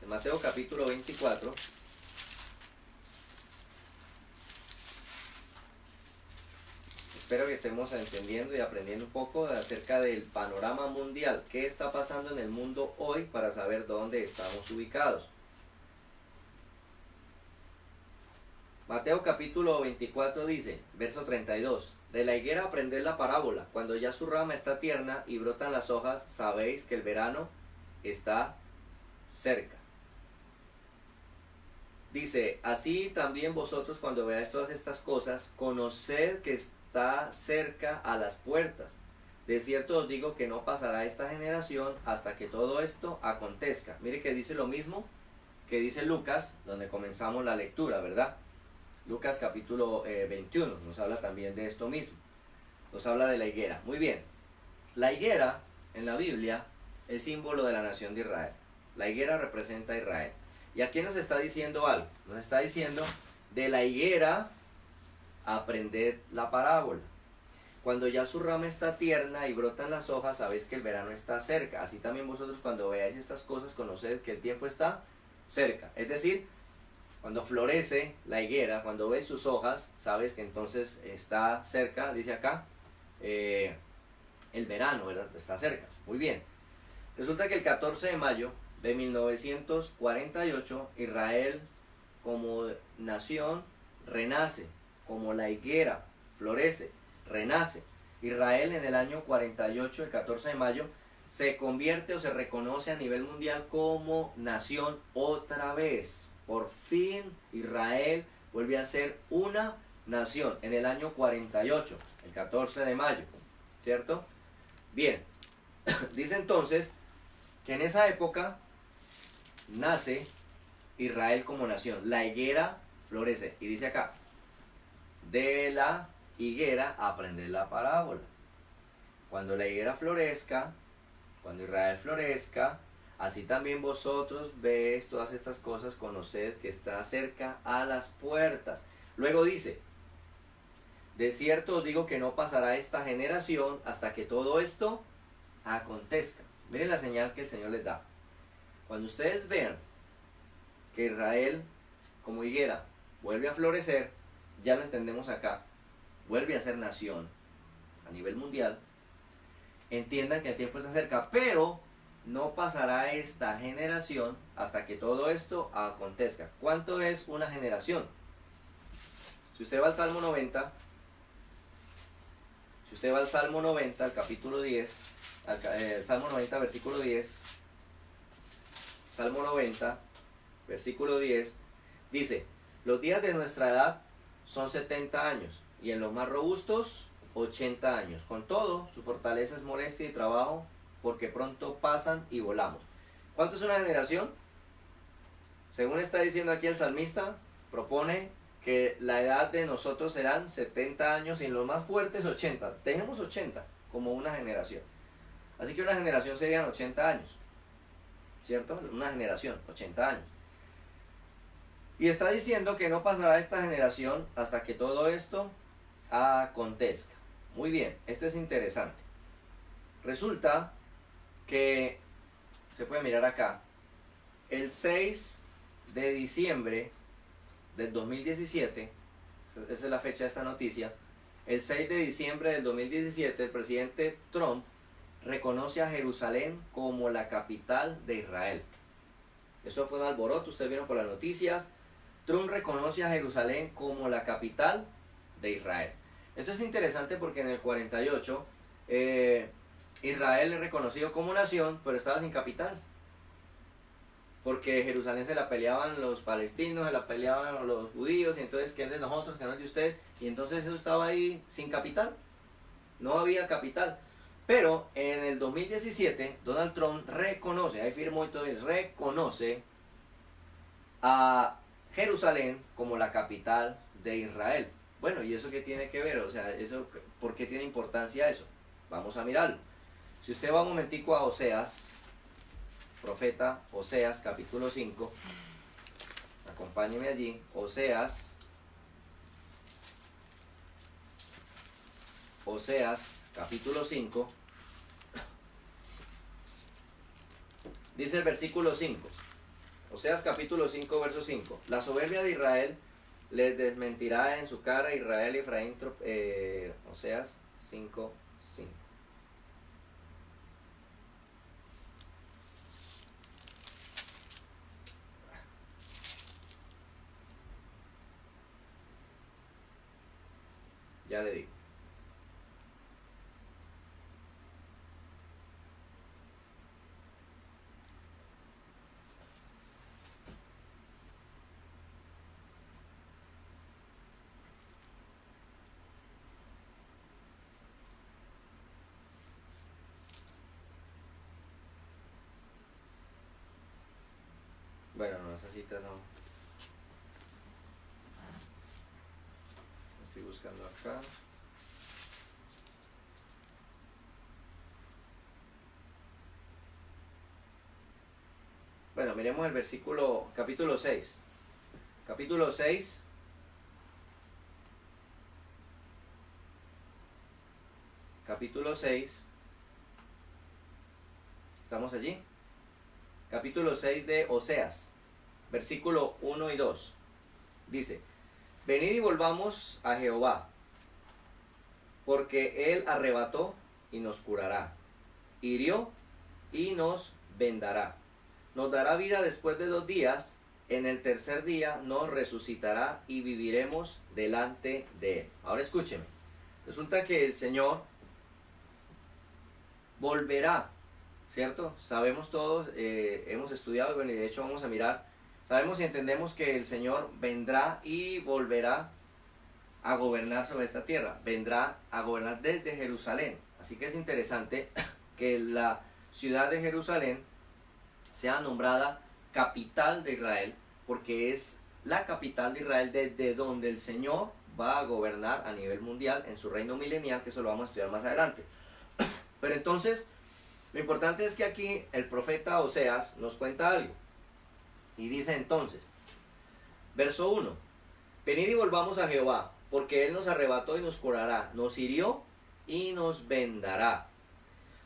En Mateo capítulo 24. Espero que estemos entendiendo y aprendiendo un poco acerca del panorama mundial. ¿Qué está pasando en el mundo hoy para saber dónde estamos ubicados? Mateo capítulo 24 dice, verso 32. De la higuera aprended la parábola. Cuando ya su rama está tierna y brotan las hojas, sabéis que el verano está cerca. Dice, así también vosotros cuando veáis todas estas cosas, conoced que está cerca a las puertas. De cierto os digo que no pasará esta generación hasta que todo esto acontezca. Mire que dice lo mismo que dice Lucas, donde comenzamos la lectura, ¿verdad? Lucas capítulo 21 nos habla también de esto mismo. Nos habla de la higuera. Muy bien. La higuera en la Biblia es símbolo de la nación de Israel. La higuera representa a Israel. Y aquí nos está diciendo algo. Nos está diciendo, de la higuera aprended la parábola. Cuando ya su rama está tierna y brotan las hojas, sabéis que el verano está cerca. Así también vosotros cuando veáis estas cosas, conoced que el tiempo está cerca. Es decir, cuando florece la higuera, cuando ves sus hojas, sabes que entonces está cerca, dice acá, el verano, ¿verdad? Está cerca. Muy bien. Resulta que el 14 de mayo de 1948, Israel como nación renace, como la higuera florece, renace. Israel en el año 48, el 14 de mayo, se convierte o se reconoce a nivel mundial como nación otra vez. Por fin Israel vuelve a ser una nación en el año 48, el 14 de mayo, ¿cierto? Bien, dice entonces que en esa época nace Israel como nación. La higuera florece. Y dice acá, de la higuera aprender la parábola. Cuando la higuera florezca, cuando Israel florezca, así también vosotros veis todas estas cosas, conoced que está cerca a las puertas. Luego dice, de cierto os digo que no pasará esta generación hasta que todo esto acontezca. Miren la señal que el Señor les da. Cuando ustedes vean que Israel como higuera vuelve a florecer, ya lo entendemos acá, vuelve a ser nación a nivel mundial, entiendan que el tiempo está cerca, pero no pasará esta generación hasta que todo esto acontezca. ¿Cuánto es una generación? Si usted va al Salmo 90, al capítulo 10, el Salmo 90, versículo 10, Salmo 90, versículo 10, dice, los días de nuestra edad son 70 años, y en los más robustos, 80 años. Con todo, su fortaleza es molestia y trabajo, porque pronto pasan y volamos. ¿Cuánto es una generación? Según está diciendo aquí el salmista, propone que la edad de nosotros serán 70 años y en los más fuertes 80. Dejemos 80 como una generación. Así que una generación serían 80 años. ¿cierto? Una generación, 80 años. Y está diciendo que no pasará esta generación hasta que todo esto acontezca. Muy bien, esto es interesante. Resulta que, se puede mirar acá, el 6 de diciembre del 2017, esa es la fecha de esta noticia, el 6 de diciembre del 2017 el presidente Trump reconoce a Jerusalén como la capital de Israel. Eso fue un alboroto, ustedes vieron por las noticias. Trump reconoce a Jerusalén como la capital de Israel. Esto es interesante porque en el 48 Israel es reconocido como nación, pero estaba sin capital. Porque Jerusalén se la peleaban los palestinos, se la peleaban los judíos, y entonces, ¿qué es de nosotros, qué no es de ustedes? Y entonces eso estaba ahí sin capital. No había capital. Pero en el 2017, Donald Trump reconoce, ahí firmó y todo, reconoce a Jerusalén como la capital de Israel. Bueno, ¿y eso qué tiene que ver? O sea, eso, ¿por qué tiene importancia eso? Vamos a mirarlo. Si usted va un momentico a Oseas, profeta Oseas, capítulo 5, acompáñeme allí, Oseas, capítulo 5, dice el versículo 5, Oseas capítulo 5, verso 5, la soberbia de Israel les desmentirá en su cara, Israel y Efraín, Oseas 5, 5. Ya le digo. Bueno, no, esas citas no. Estoy buscando acá. Bueno, miremos el versículo, capítulo 6. Capítulo 6. Capítulo 6. ¿Estamos allí? Capítulo 6 de Oseas, versículo 1 y 2. Dice, venid y volvamos a Jehová, porque él arrebató y nos curará, hirió y nos vendará. Nos dará vida después de 2 días, en el tercer día nos resucitará y viviremos delante de él. Ahora escúcheme, resulta que el Señor volverá, ¿cierto? Sabemos todos, hemos estudiado, bueno, y de hecho vamos a mirar, sabemos y entendemos que el Señor vendrá y volverá a gobernar sobre esta tierra, vendrá a gobernar desde Jerusalén. Así que es interesante que la ciudad de Jerusalén sea nombrada capital de Israel, porque es la capital de Israel desde donde el Señor va a gobernar a nivel mundial en su reino milenial, que eso lo vamos a estudiar más adelante. Pero entonces, lo importante es que aquí el profeta Oseas nos cuenta algo. Y dice entonces, verso 1, venid y volvamos a Jehová, porque él nos arrebató y nos curará, nos hirió y nos vendará.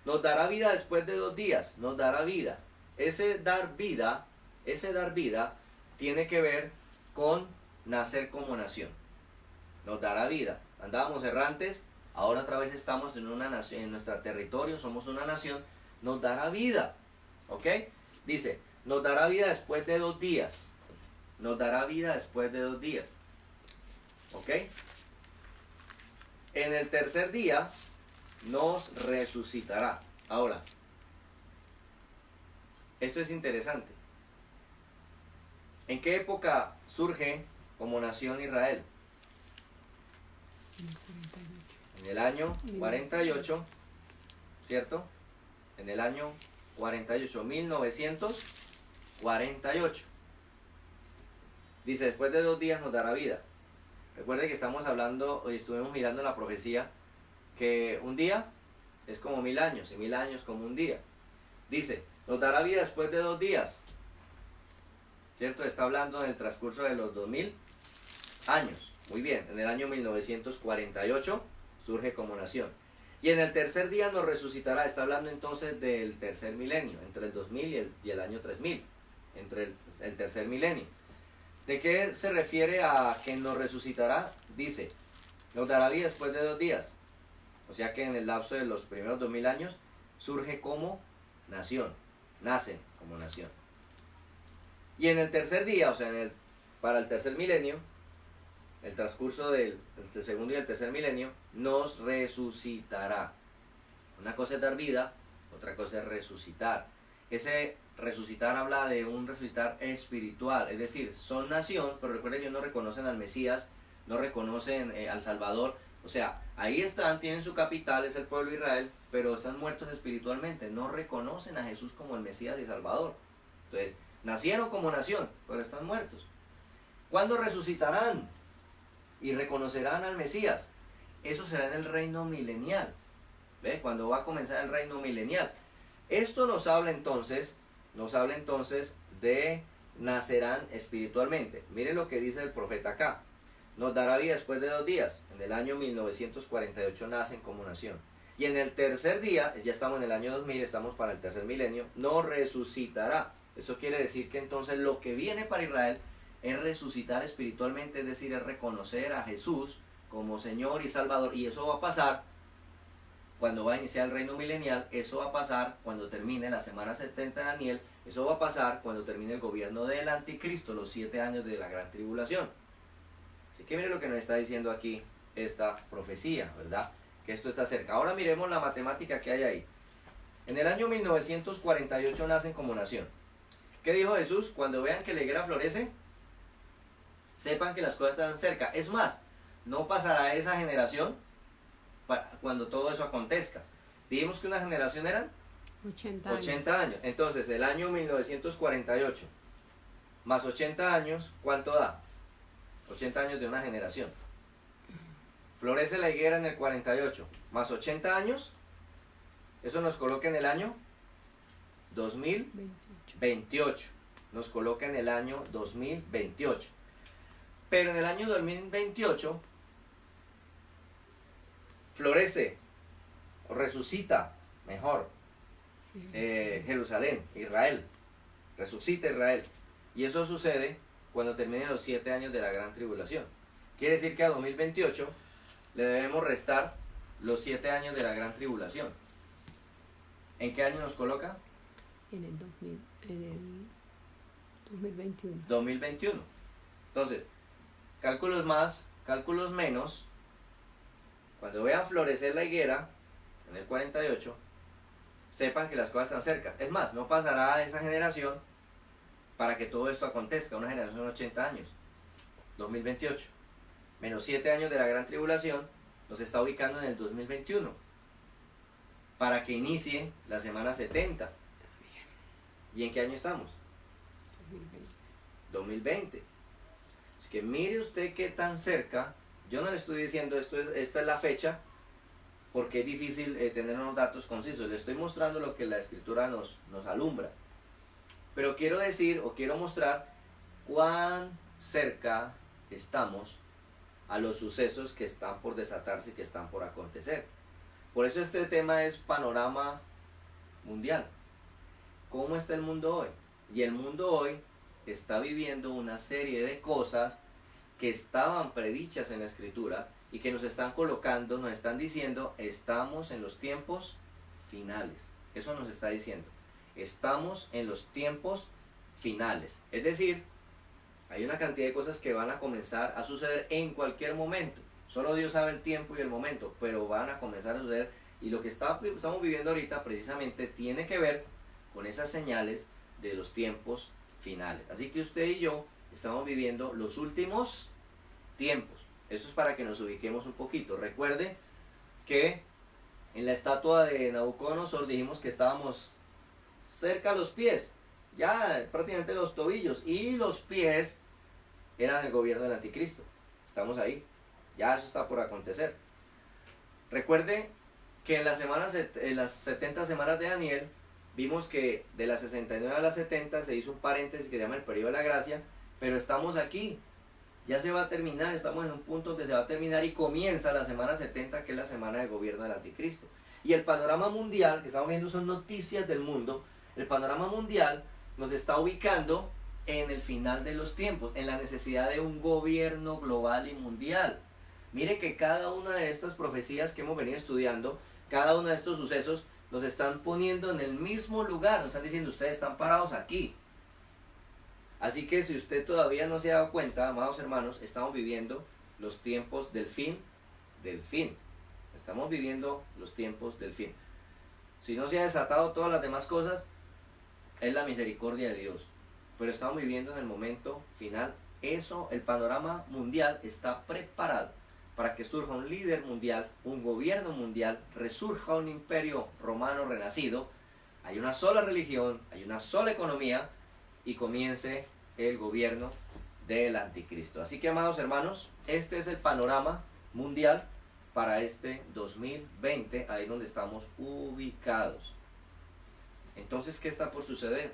Nos dará vida después de 2 días, nos dará vida. Ese dar vida tiene que ver con nacer como nación. Nos dará vida. Andábamos errantes, ahora otra vez estamos en una nación, en nuestro territorio, somos una nación, nos dará vida. ¿Ok? Dice, nos dará vida después de 2 días. Nos dará vida después de 2 días. ¿Ok? En el tercer día nos resucitará. Ahora, esto es interesante. ¿En qué época surge como nación Israel? En el año 48, ¿cierto? En el año 48, 1948. Dice, después de 2 días nos dará vida. Recuerde que estamos hablando, hoy estuvimos mirando la profecía, que un día es como 1000 años, y 1000 años como un día. Dice, nos dará vida después de 2 días. ¿Cierto? Está hablando en el transcurso de los 2000 años. Muy bien, en el año 1948 surge como nación. Y en el tercer día nos resucitará. Está hablando entonces del tercer milenio, entre el 2000 y el año 3000. Entre el tercer milenio. ¿De qué se refiere a que nos resucitará? Dice, nos dará vida después de 2 días. O sea que en el lapso de los primeros 2000 años surge como nación. Nacen como nación. Y en el tercer día, o sea, para el tercer milenio, el transcurso del segundo y el tercer milenio, nos resucitará. Una cosa es dar vida, otra cosa es resucitar. Ese resucitar habla de un resucitar espiritual, es decir, son nación, pero recuerden, ellos no reconocen al Mesías, no reconocen al Salvador. O sea, ahí están, tienen su capital, es el pueblo de Israel, pero están muertos espiritualmente, no reconocen a Jesús como el Mesías y Salvador. Entonces, nacieron como nación, pero están muertos. ¿Cuándo resucitarán y reconocerán al Mesías? Eso será en el reino milenial. ¿Ve? Cuando va a comenzar el reino milenial. Esto nos habla entonces de nacerán espiritualmente. Miren lo que dice el profeta acá. Nos dará vida después de 2 días. En el año 1948 nacen como nación. Y en el tercer día, ya estamos en el año 2000, estamos para el tercer milenio, nos resucitará. Eso quiere decir que entonces lo que viene para Israel es resucitar espiritualmente, es decir, es reconocer a Jesús como Señor y Salvador. Y eso va a pasar cuando va a iniciar el reino milenial, eso va a pasar cuando termine la semana 70 de Daniel, eso va a pasar cuando termine el gobierno del anticristo, los 7 años de la gran tribulación. Así que miren lo que nos está diciendo aquí esta profecía, ¿verdad? Que esto está cerca. Ahora miremos la matemática que hay ahí. En el año 1948 nacen como nación. ¿Qué dijo Jesús? Cuando vean que la higuera florece, sepan que las cosas están cerca. Es más, no pasará esa generación cuando todo eso acontezca. Dijimos que una generación eran 80 años. Entonces, el año 1948 más 80 años, ¿cuánto da? 80 años de una generación. Florece la higuera en el 48, más 80 años, eso nos coloca en el año 2028. Nos coloca en el año 2028. Pero en el año 2028 florece, o resucita, mejor, Jerusalén, Israel. Resucita Israel. Y eso sucede cuando terminen los 7 años de la gran tribulación. Quiere decir que a 2028 le debemos restar los 7 años de la gran tribulación. ¿En qué año nos coloca? En el 2021. 2021. Entonces, cálculos más, cálculos menos. Cuando vean florecer la higuera en el 48, sepan que las cosas están cerca. Es más, no pasará esa generación para que todo esto acontezca. Una generación de 80 años. 2028. Menos 7 años de la gran tribulación nos está ubicando en el 2021. Para que inicie la semana 70. ¿Y en qué año estamos? 2020. Así que mire usted qué tan cerca. Yo no le estoy diciendo esta es la fecha, porque es difícil tener unos datos concisos. Le estoy mostrando lo que la escritura nos alumbra. Pero quiero decir o quiero mostrar cuán cerca estamos a los sucesos que están por desatarse y que están por acontecer. Por eso este tema es panorama mundial. ¿Cómo está el mundo hoy? Y el mundo hoy está viviendo una serie de cosas que estaban predichas en la escritura y que nos están colocando, nos están diciendo, estamos en los tiempos finales. Eso nos está diciendo. Estamos en los tiempos finales. Es decir, hay una cantidad de cosas que van a comenzar a suceder en cualquier momento. Solo Dios sabe el tiempo y el momento, pero van a comenzar a suceder. Y lo que estamos viviendo ahorita precisamente tiene que ver con esas señales de los tiempos finales. Así que usted y yo estamos viviendo los últimos tiempos. Esto es para que nos ubiquemos un poquito. Recuerde que en la estatua de Nabucodonosor dijimos que estábamos cerca a los pies, ya prácticamente los tobillos, y los pies eran el gobierno del anticristo. Estamos ahí, ya eso está por acontecer. Recuerde que en las 70 semanas de Daniel Vimos que de la 69 a la 70 se hizo un paréntesis que se llama el periodo de la gracia, pero estamos aquí. Ya se va a terminar, estamos en un punto donde se va a terminar y comienza la semana 70, que es la semana de gobierno del anticristo. Y el panorama mundial, que estamos viendo son noticias del mundo, el panorama mundial nos está ubicando en el final de los tiempos, en la necesidad de un gobierno global y mundial. Mire que cada una de estas profecías que hemos venido estudiando, cada uno de estos sucesos, nos están poniendo en el mismo lugar, nos están diciendo, ustedes están parados aquí. Así que si usted todavía no se ha dado cuenta, amados hermanos, estamos viviendo los tiempos del fin del fin. Estamos viviendo los tiempos del fin. Si no se ha desatado todas las demás cosas, es la misericordia de Dios. Pero estamos viviendo en el momento final. Eso, el panorama mundial está preparado para que surja un líder mundial, un gobierno mundial, resurja un imperio romano renacido, hay una sola religión, hay una sola economía y comience el gobierno del anticristo. Así que, amados hermanos, este es el panorama mundial para este 2020, ahí donde estamos ubicados. Entonces, ¿qué está por suceder?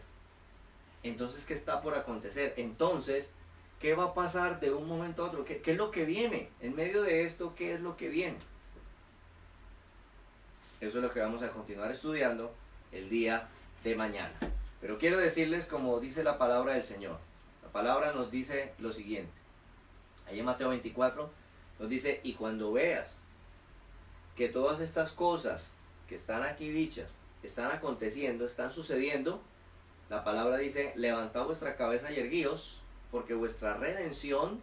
Entonces, ¿qué está por acontecer? Entonces, ¿qué va a pasar de un momento a otro? ¿Qué es lo que viene? En medio de esto, ¿qué es lo que viene? Eso es lo que vamos a continuar estudiando el día de mañana. Pero quiero decirles, como dice la palabra del Señor. La palabra nos dice lo siguiente. Ahí en Mateo 24 nos dice, y cuando veas que todas estas cosas que están aquí dichas, están aconteciendo, están sucediendo, la palabra dice, levantad vuestra cabeza y erguíos, porque vuestra redención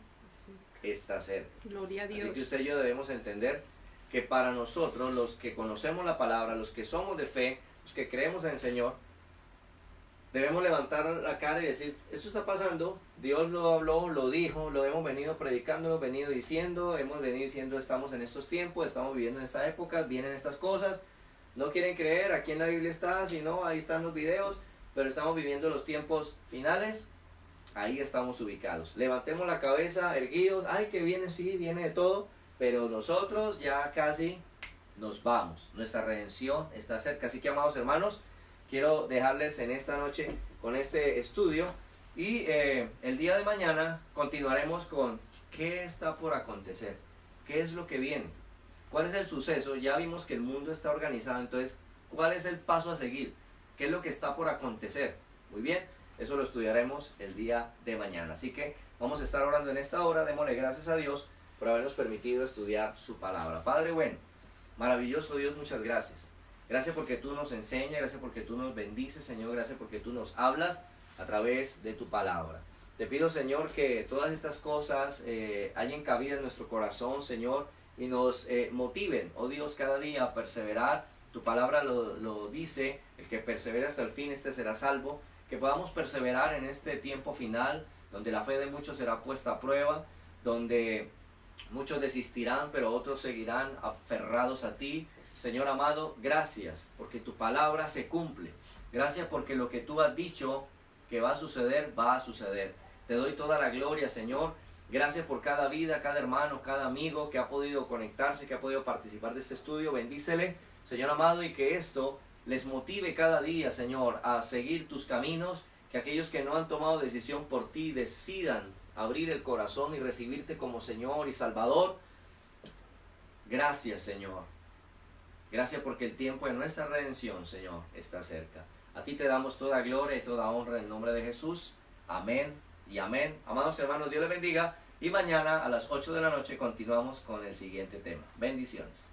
está cerca. Gloria a Dios. Así que usted y yo debemos entender que para nosotros, los que conocemos la palabra, los que somos de fe, los que creemos en el Señor, debemos levantar la cara y decir, esto está pasando, Dios lo habló, lo dijo, lo hemos venido predicando, lo hemos venido diciendo, estamos en estos tiempos, estamos viviendo en esta época, vienen estas cosas, no quieren creer, aquí en la Biblia está, si no, ahí están los videos, pero estamos viviendo los tiempos finales, ahí estamos ubicados. Levantemos la cabeza, erguidos, ay que viene, sí, viene de todo, pero nosotros ya casi nos vamos, nuestra redención está cerca. Así que, amados hermanos, quiero dejarles en esta noche con este estudio y el día de mañana continuaremos con qué está por acontecer, qué es lo que viene, cuál es el suceso. Ya vimos que el mundo está organizado, entonces cuál es el paso a seguir, qué es lo que está por acontecer. Muy bien, eso lo estudiaremos el día de mañana. Así que vamos a estar orando en esta hora. Démosle gracias a Dios por habernos permitido estudiar su palabra. Padre bueno, maravilloso Dios, muchas gracias. Gracias porque tú nos enseñas, gracias porque tú nos bendices, Señor, gracias porque tú nos hablas a través de tu palabra. Te pido, Señor, que todas estas cosas hayan cabida en nuestro corazón, Señor, y nos motiven, oh Dios, cada día a perseverar. Tu palabra lo dice, el que persevera hasta el fin, este será salvo. Que podamos perseverar en este tiempo final, donde la fe de muchos será puesta a prueba, donde muchos desistirán, pero otros seguirán aferrados a ti. Señor amado, gracias porque tu palabra se cumple. Gracias porque lo que tú has dicho que va a suceder, va a suceder. Te doy toda la gloria, Señor. Gracias por cada vida, cada hermano, cada amigo que ha podido conectarse, que ha podido participar de este estudio. Bendícele, Señor amado, y que esto les motive cada día, Señor, a seguir tus caminos. Que aquellos que no han tomado decisión por ti decidan abrir el corazón y recibirte como Señor y Salvador. Gracias, Señor. Gracias porque el tiempo de nuestra redención, Señor, está cerca. A ti te damos toda gloria y toda honra en el nombre de Jesús. Amén y amén. Amados hermanos, Dios les bendiga. Y mañana a las 8 de la noche continuamos con el siguiente tema. Bendiciones.